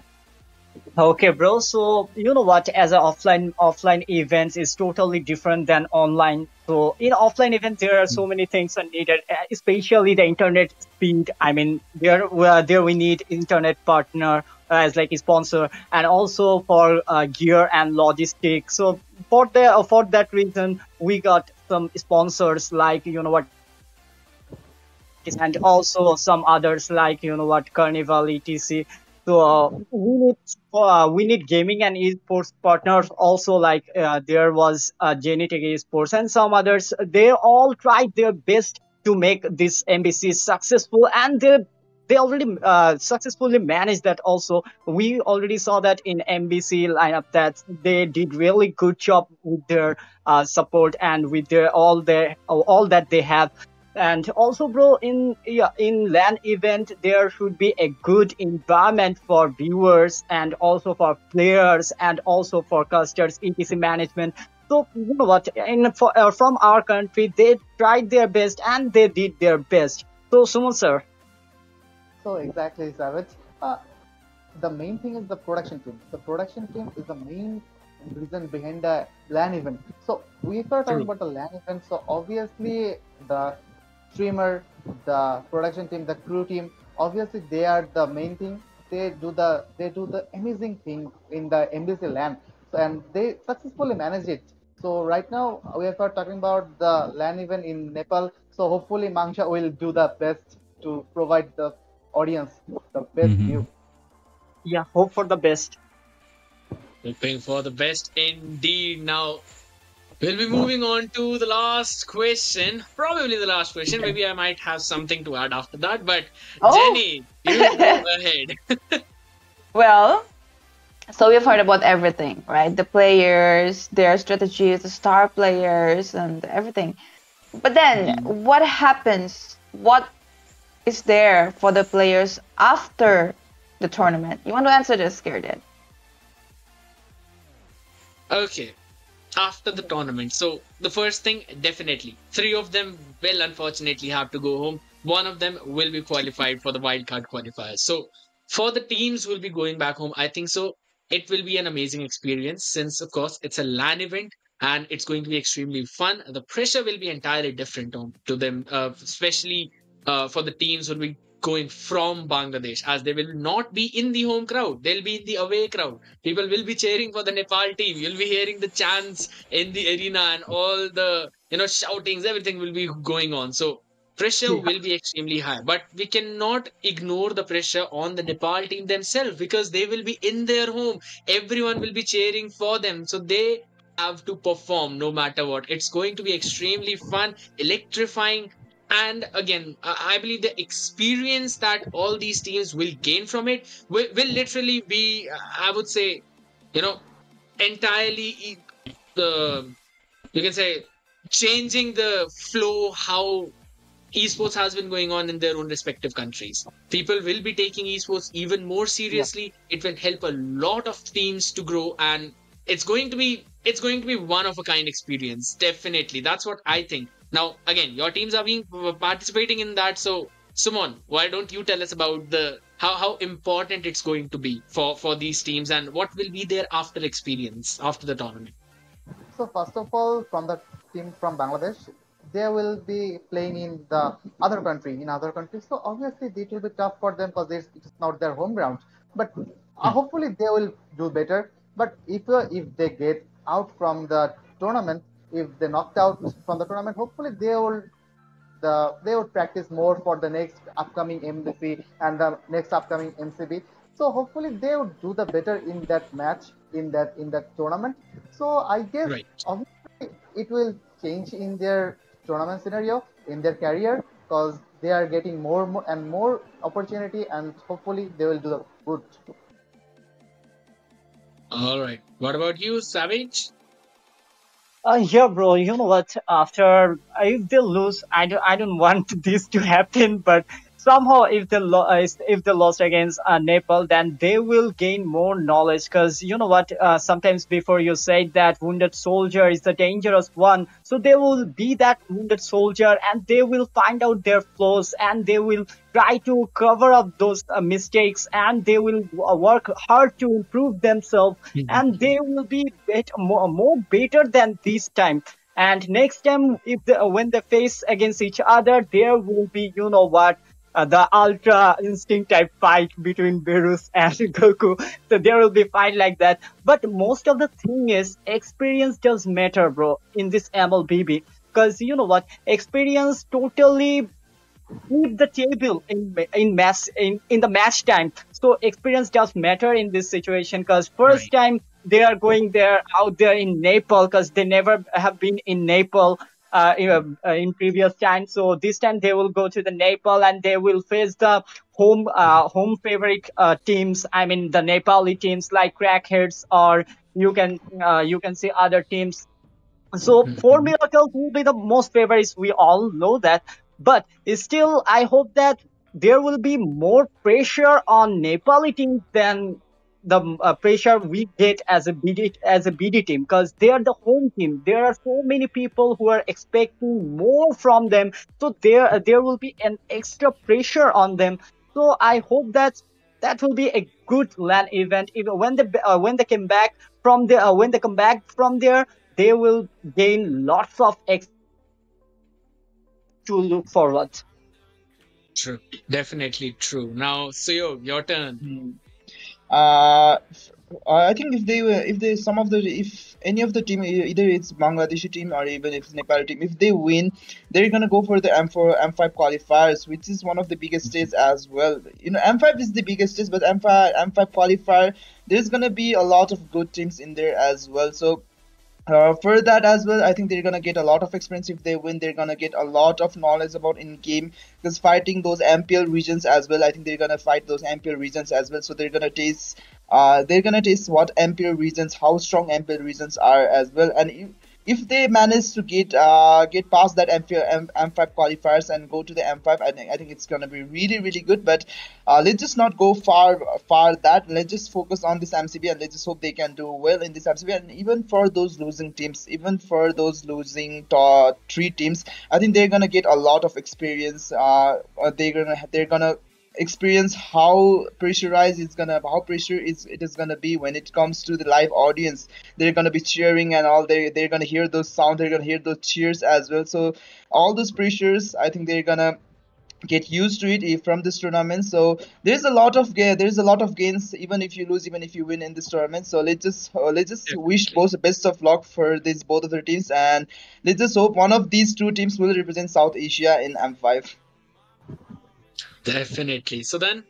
Okay, bro. So you know what? As a offline events is totally different than online. So in offline events, there are so many things are needed, especially the internet speed. I mean, there we need internet partner as like a sponsor, and also for gear and logistics. So for that reason, we got some sponsors like and also some others like Carnival, etc. So we need gaming and esports partners also, like there was Genetic Esports and some others. They all tried their best to make this MBC successful, and they already successfully managed that. Also, we already saw that in MBC lineup that they did really good job with their support and with their all that they have. And also, bro, in LAN event, there should be a good environment for viewers and also for players and also for casters, etc. management. So you know what? From our country, they tried their best and they did their best. So, Sumon sir. So exactly, Savage. The main thing is the production team. The production team is the main reason behind the LAN event. So we are talking about the LAN event. So obviously the streamer, the production team, the crew team, obviously they are the main thing. They do the amazing thing in the MBC LAN, so, and they successfully manage it. So right now we are talking about the LAN event in Nepal. So hopefully Mangsha will do the best to provide the audience the best view. Yeah, hope for the best. Hoping for the best indeed. Now, we'll be moving on to the last question. Probably the last question. Maybe I might have something to add after that. But Jenny, you go ahead. Well, so we've heard about everything, right? The players, their strategies, the star players, and everything. But then, what happens? What is there for the players after the tournament? You want to answer this, Scared? Okay. After the tournament. So the first thing, definitely, 3 of them will unfortunately have to go home. 1 of them will be qualified for the wildcard qualifiers. So for the teams who will be going back home, I think so it will be an amazing experience, since of course it's a LAN event and it's going to be extremely fun. The pressure will be entirely different to them, especially for the teams will be going from Bangladesh, as they will not be in the home crowd. They'll be in the away crowd. People will be cheering for the Nepal team. You'll be hearing the chants in the arena and all the shoutings. Everything will be going on. So pressure Yeah. will be extremely high. But we cannot ignore the pressure on the Nepal team themselves, because they will be in their home. Everyone will be cheering for them. So they have to perform no matter what. It's going to be extremely fun, electrifying, and again, I believe the experience that all these teams will gain from it will literally be, I would say, you know, entirely the, you can say, changing the flow how esports has been going on in their own respective countries. People will be taking esports even more Yeah. seriously. It will help a lot of teams to grow, and it's going to be one of a kind experience. Definitely, that's what I think. Now, again, your teams are being participating in that. So, Sumon, why don't you tell us about the how important it's going to be for these teams, and what will be their after experience after the tournament? So first of all, from the team from Bangladesh, they will be playing in the other country, in other countries. So obviously it will be tough for them because it's not their home ground. But Hmm. hopefully they will do better. But if they get out from the tournament, if they knocked out from the tournament, hopefully they would practice more for the next upcoming MBC and the next upcoming MCB. So hopefully they would do the better in that match, in that tournament. So I guess Right. obviously it will change in their tournament scenario, in their career, because they are getting more and more opportunity, and hopefully they will do the good. All right. What about you, Savage? Yeah, bro. You know what? After if they lose, I don't want this to happen. But somehow, if they lost against Nepal, then they will gain more knowledge. Because you know what? Sometimes before you said that wounded soldier is the dangerous one, so they will be that wounded soldier, and they will find out their flaws, and they will try to cover up those mistakes, and they will work hard to improve themselves, and they will be more better than this time. And next time, when they face against each other, there will be, you know what, the ultra instinct type fight between Beerus and Goku. So there will be fight like that. But most of the thing is experience does matter, bro, in this MLBB. Because you know what, experience totally flip the table in the match time. So experience does matter in this situation, because first Right. time they are going there out there in Nepal, because they never have been in Nepal in previous time. So this time they will go to the Nepal, and they will face the home favorite teams. I mean the Nepali teams like Crackheads, or you can see other teams. So four Mhm. miracles will be the most favorites. We all know that, but still, I hope that there will be more pressure on Nepali teams than the pressure we get as a BD team, because they are the home team. There are so many people who are expecting more from them, so there will be an extra pressure on them. So I hope that will be a good LAN event. Even when they come back when they come back from there, they will gain lots of to look forward. True. Definitely true. Now, Suyog, your turn. Uh, I think if some of the if any of the team, either it's Bangladeshi team or even if it's Nepal team, if they win, they're gonna go for the M4 M5 qualifiers, which is one of the biggest stages as well. M5 is the biggest stage, but M5 qualifier, there's gonna be a lot of good teams in there as well. So for that as well, I think they're gonna get a lot of experience. If they win, they're gonna get a lot of knowledge about in game, because fighting those MPL regions as well. I think they're gonna fight those MPL regions as well. So they're gonna taste what MPL regions, how strong MPL regions are as well. And if they manage to get past that M5 qualifiers and go to the M5, I think it's gonna be really really good. But let's just not go far that. Let's just focus on this MCB, and let's just hope they can do well in this MCB. And even for those losing teams, even for those losing three teams, I think they're gonna get a lot of experience. They're gonna experience how pressure it is gonna be when it comes to the live audience. They're gonna be cheering and all. They're gonna hear those sounds. They're gonna hear those cheers as well. So all those pressures, I think they're gonna get used to it from this tournament. So there's a lot of gains, even if you lose, even if you win in this tournament. So let's just wish Definitely. both the best of luck for these both of the teams, and let's just hope one of these two teams will represent South Asia in M5. Definitely. So then,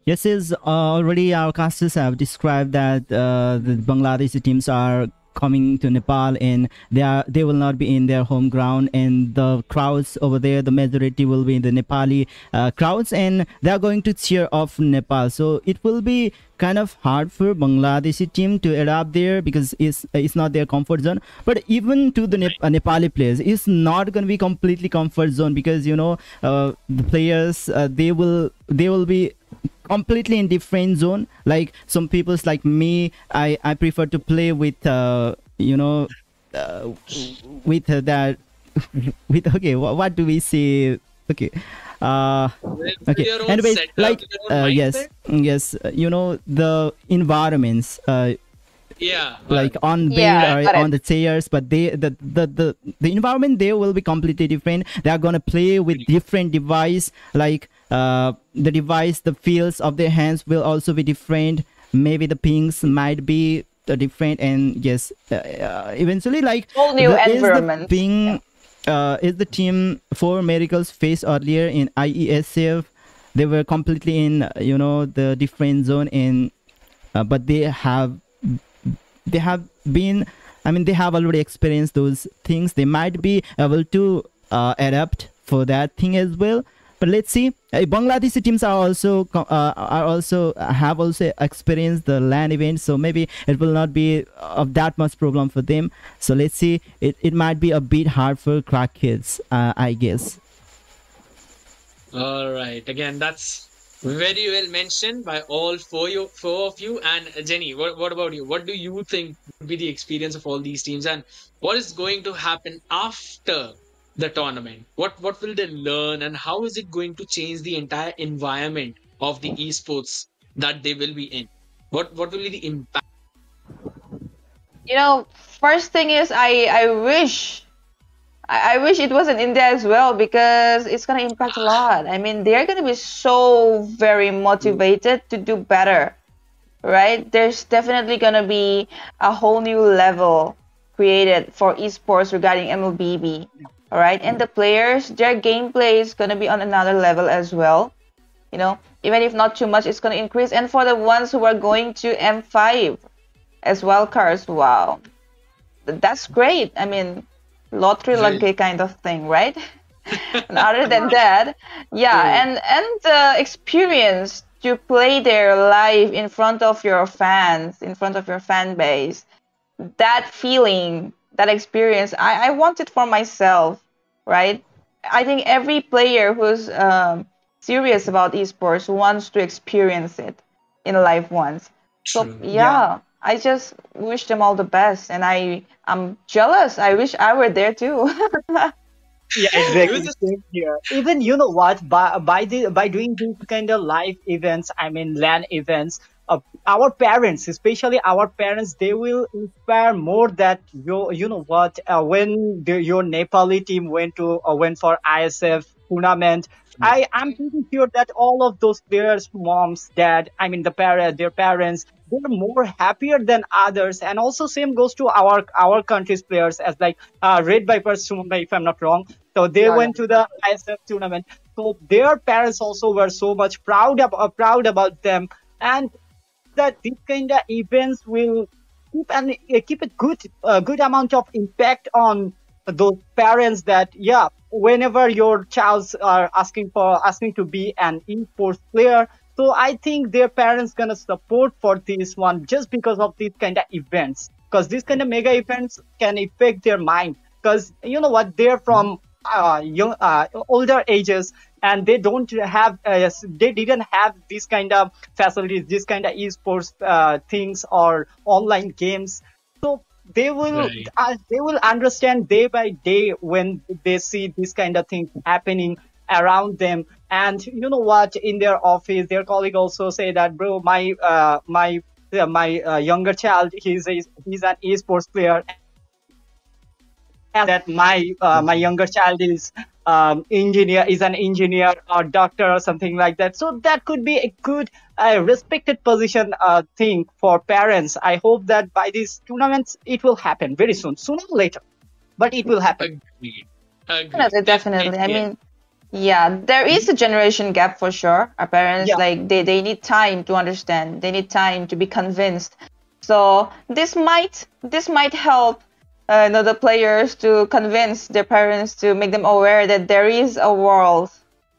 Yes, is already our casters have described that the Bangladeshi teams are coming to Nepal, and they will not be in their home ground, and the crowds over there, the majority will be in the Nepali crowds, and they are going to cheer off Nepal. So it will be kind of hard for Bangladeshi team to adapt there, because it's not their comfort zone. But even to the Nepali players, it's not going to be completely comfort zone, because the players they will be completely in different zone. Like some people's like me, I prefer to play with that with, okay, what do we say, okay, with okay, your own anyways, setup, like your own yes, mindset. yes, the environments, Yeah. like on bed Yeah, or got on it. the chairs, but the environment there will be completely different. They are gonna play with different device, like the device, the feels of their hands will also be different. Maybe the pings might be different, and yes, eventually, like, Whole new is the environment. ping is the team for Miracles faced earlier in IESF. They were completely in the different zone, in but they have been, I mean, they have already experienced those things. They might be able to adapt for that thing as well. But let's see. Bangladeshi teams have also experienced the land event, so maybe it will not be of that much problem for them. So let's see. It might be a bit hard for crack kids, I guess. All right. Again, that's very well mentioned by all four of you. And Jenny, what about you? What do you think would be the experience of all these teams, and what is going to happen after the tournament? What will they learn, and how is it going to change the entire environment of the esports that they will be in? What will be the impact? First thing is I wish it was in India as well, because it's gonna impact a lot. I mean, they're gonna be so very motivated to do better, right? There's definitely gonna be a whole new level created for esports regarding MLBB, all right? And the players, their gameplay is gonna be on another level as well. Even if not too much, it's gonna increase. And for the ones who are going to M5 as wildcards, wow, that's great. I mean, lottery Right. lucky kind of thing, right? And other than that, yeah, True. and the experience to play there live in front of your fans, in front of your fan base, that feeling, that experience, I want it for myself, right? I think every player who's serious about esports wants to experience it in live once. So True. Yeah. yeah, I just wish them all the best, and I'm jealous. I wish I were there too. Yeah, You exactly. just Same here. Even you know what, by doing these kind of live events, I mean LAN events, our parents, especially our parents, they will inspire more that you know what, when your Nepali team went for ISF tournament. I'm pretty sure that all of those players, moms, dad, I mean their parents, they're more happier than others. And also same goes to our country's players, as like Red Vipers, Sumon, if I'm not wrong. So they Yeah, went to the ISF tournament. So their parents also were so much proud about them, and that these kind of events will keep a good amount of impact on those parents. That yeah, whenever your childs are asking to be an esports player, so I think their parents gonna support for this one, just because of these kind of events, because these kind of mega events can affect their mind, because you know what, they're from older ages, and they didn't have this kind of facilities, this kind of esports things or online games. So right. they will understand day by day when they see this kind of thing happening around them. And you know what, in their office, their colleague also say that, bro, my younger child, he's an esports player. that my younger child is an engineer or doctor or something like that. So that could be a good respected position thing for parents. I hope that by these tournaments it will happen very soon, sooner or later, but it will happen. Agreed. Agreed. Definitely, definitely. I Definitely. mean, yeah, there is a generation gap for sure. Our parents, Yeah. like, they need time to understand. They need time to be convinced. So this might help the players to convince their parents to make them aware that there is a world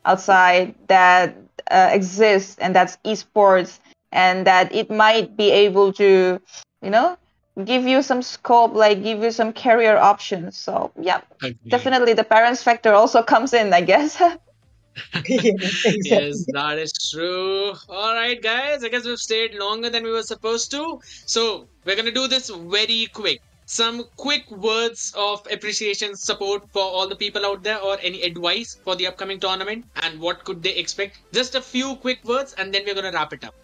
outside that exists, and that's esports, and that it might be able to, you know, give you some scope, like give you some career options. So yeah, Agreed. definitely the parents factor also comes in, I guess. Exactly. Yes, that is true. All right, guys. I guess we've stayed longer than we were supposed to. So we're gonna do this very quick. Some quick words of appreciation, support for all the people out there, or any advice for the upcoming tournament, and what could they expect? Just a few quick words, and then we're gonna wrap it up.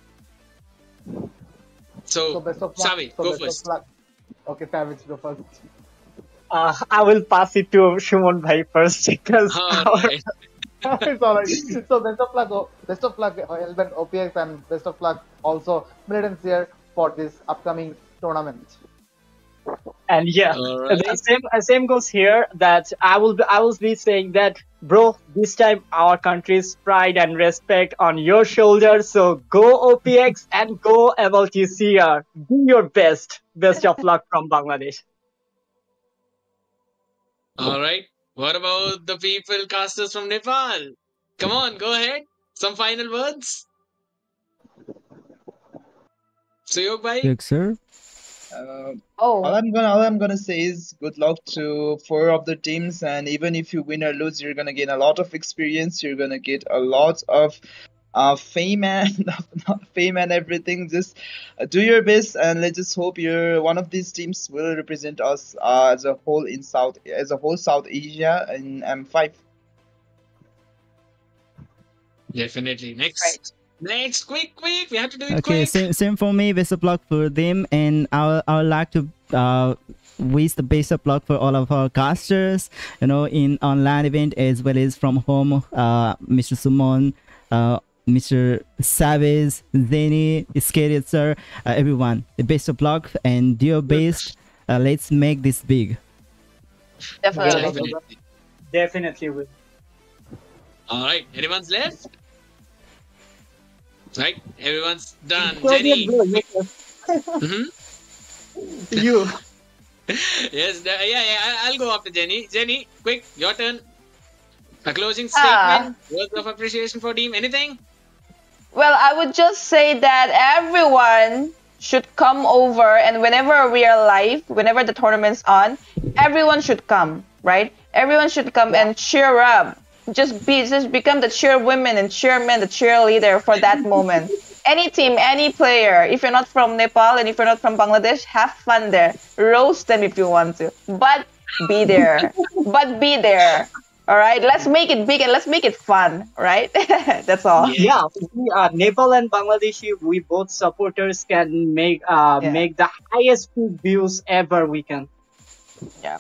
So So, best of luck. Savi, So go best first. of luck. Okay, Savage, go first. I will pass it to Shumon Bhai first because All right. It's alright. So best of luck, Elben OPX, and best of luck also Militants here for this upcoming tournament. and yeah, All the right. same goes here. That I will be saying that, bro. This time our country's pride and respect on your shoulders. So go OPX and go MLTCR. Do your best. Best of luck from Bangladesh. All right. What about the people casters from Nepal? Come on, go ahead. Some final words. Suyog bhai. Yes, sir. All Oh, I'm gonna say is good luck to four of the teams, and even if you win or lose, you're gonna gain a lot of experience. You're gonna get a lot of fame and fame and everything. Just do your best, and let's just hope you're one of these teams will represent us as a whole in South Asia in M5. Definitely. right. Next, quick. We have to do it Okay, quick. same for me. Best of luck for them, and I would like to wish the best of luck for all of our casters. You know, in online event as well as from home. Mr. Sumon, Mr. Savage, Zeni, Scary sir, everyone. The best of luck and do your best. Let's make this big. Definitely. Definitely. Definitely will. All right. Anyone's left? Right. Everyone's done. Go ahead, Jenny. bro. Yes, hmm you. Yes. I'll go after Jenny. Jenny, quick. Your turn. A closing Ah. statement. Words of appreciation for team. Anything? Well, I would just say that everyone should come over, and whenever we are live, whenever the tournament's on, everyone should come, right? Everyone should come and cheer up. Just become the cheerwomen and cheermen, the cheerleader for that moment. Any team, any player. If you're not from Nepal and if you're not from Bangladesh, have fun there. Roast them if you want to, but be there. But be there. All right. Let's make it big and let's make it fun. Right. That's all. Yeah, we, Nepal and Bangladeshi, we both supporters can make make the highest peak views ever we can. Yeah.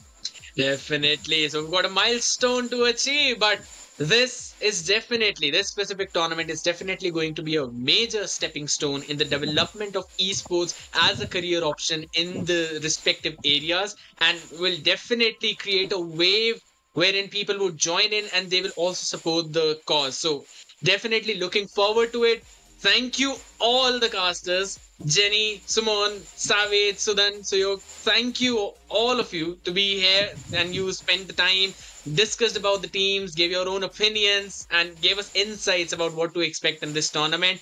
Definitely. So we've got a milestone to achieve, but this specific tournament is definitely going to be a major stepping stone in the development of esports as a career option in the respective areas, and will definitely create a wave wherein people would join in and they will also support the cause. So definitely looking forward to it. Thank you all the casters, Jenny, Sumon, Saved, Sudhan, Suyog. Thank you all of you to be here, and you spent the time, discussed about the teams, gave your own opinions, and gave us insights about what to expect in this tournament.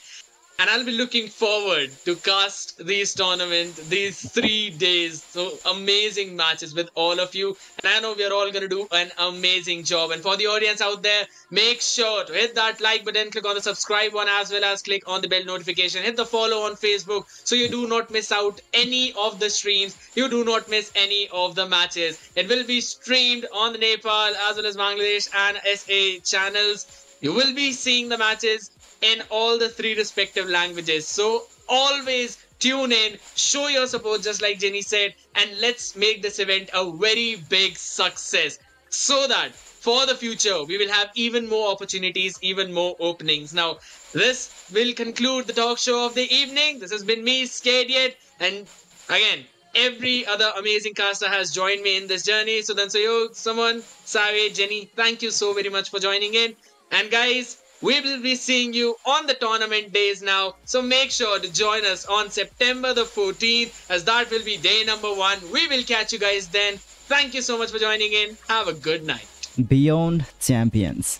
And I'll be looking forward to cast these 3 days. So amazing matches with all of you. And I know we are all going to do an amazing job. And for the audience out there, make sure to hit that like button, click on the subscribe one, as well as click on the bell notification. Hit the follow on Facebook so you do not miss out any of the streams. You do not miss any of the matches. It will be streamed on the Nepal as well as Bangladesh and SA channels. You will be seeing the matches in all the 3 respective languages. So always tune in, show your support, just like Jenny said, and let's make this event a very big success so that for the future we will have even more opportunities, even more openings. Now, this will conclude the talk show of the evening. This has been me, Scared Yet, and again, every other amazing caster has joined me in this journey. So then, Suyog, Sumon, Save, Jenny, thank you so very much for joining in. And guys, we will be seeing you on the tournament days now. So make sure to join us on September the 14th, as that will be day number 1. We will catch you guys then. Thank you so much for joining in. Have a good night. Beyond Champions.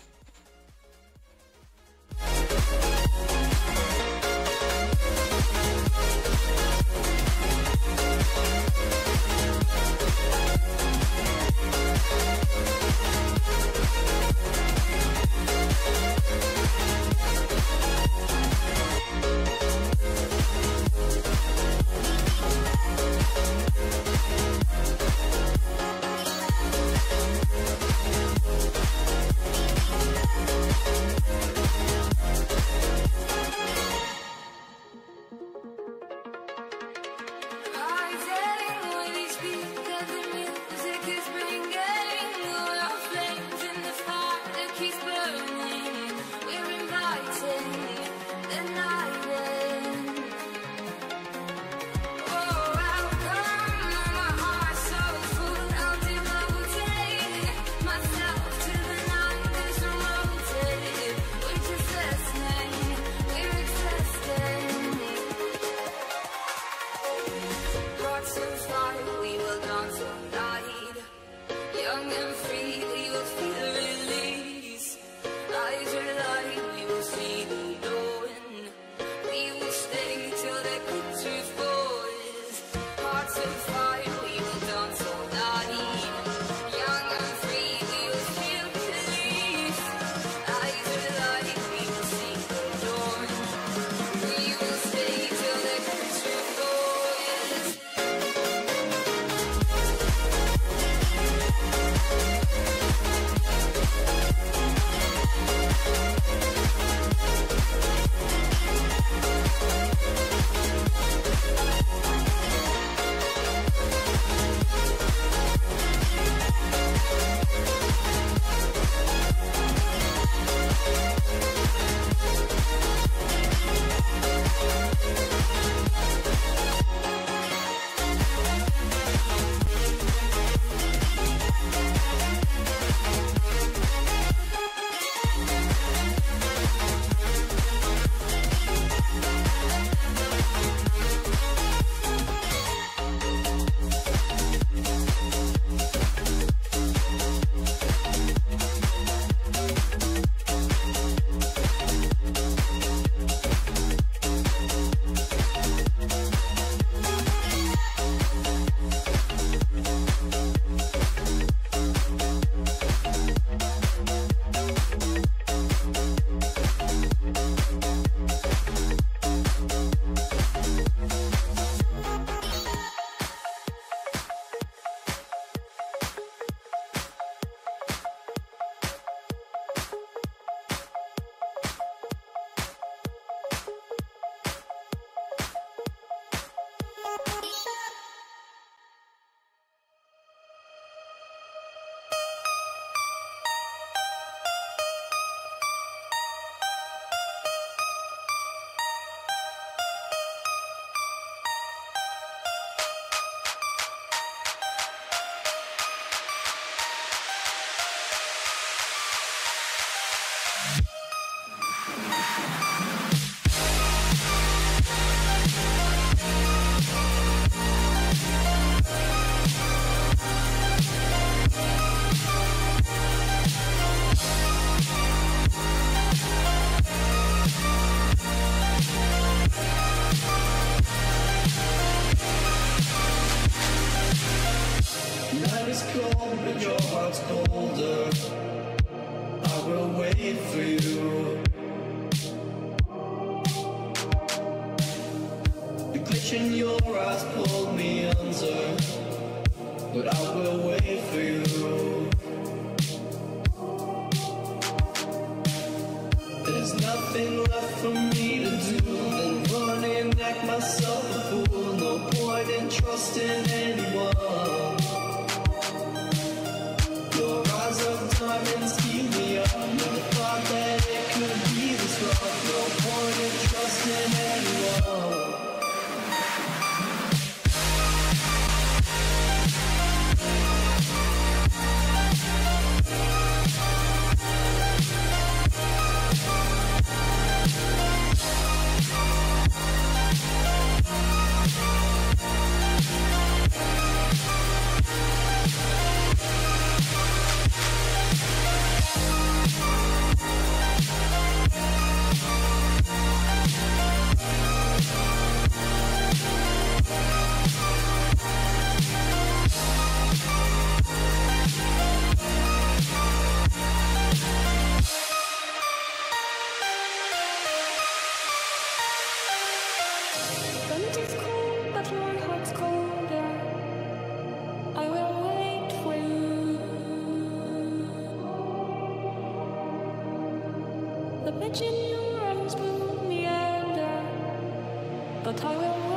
In your eyes pulled me under, but I will wait for you. There's nothing left for me to do than run and act myself. point in trusting anyone. Your eyes of diamonds keep me up. Never thought that it could be this rough. No point in trusting anyone. The pitch in your eyes will meander, but I will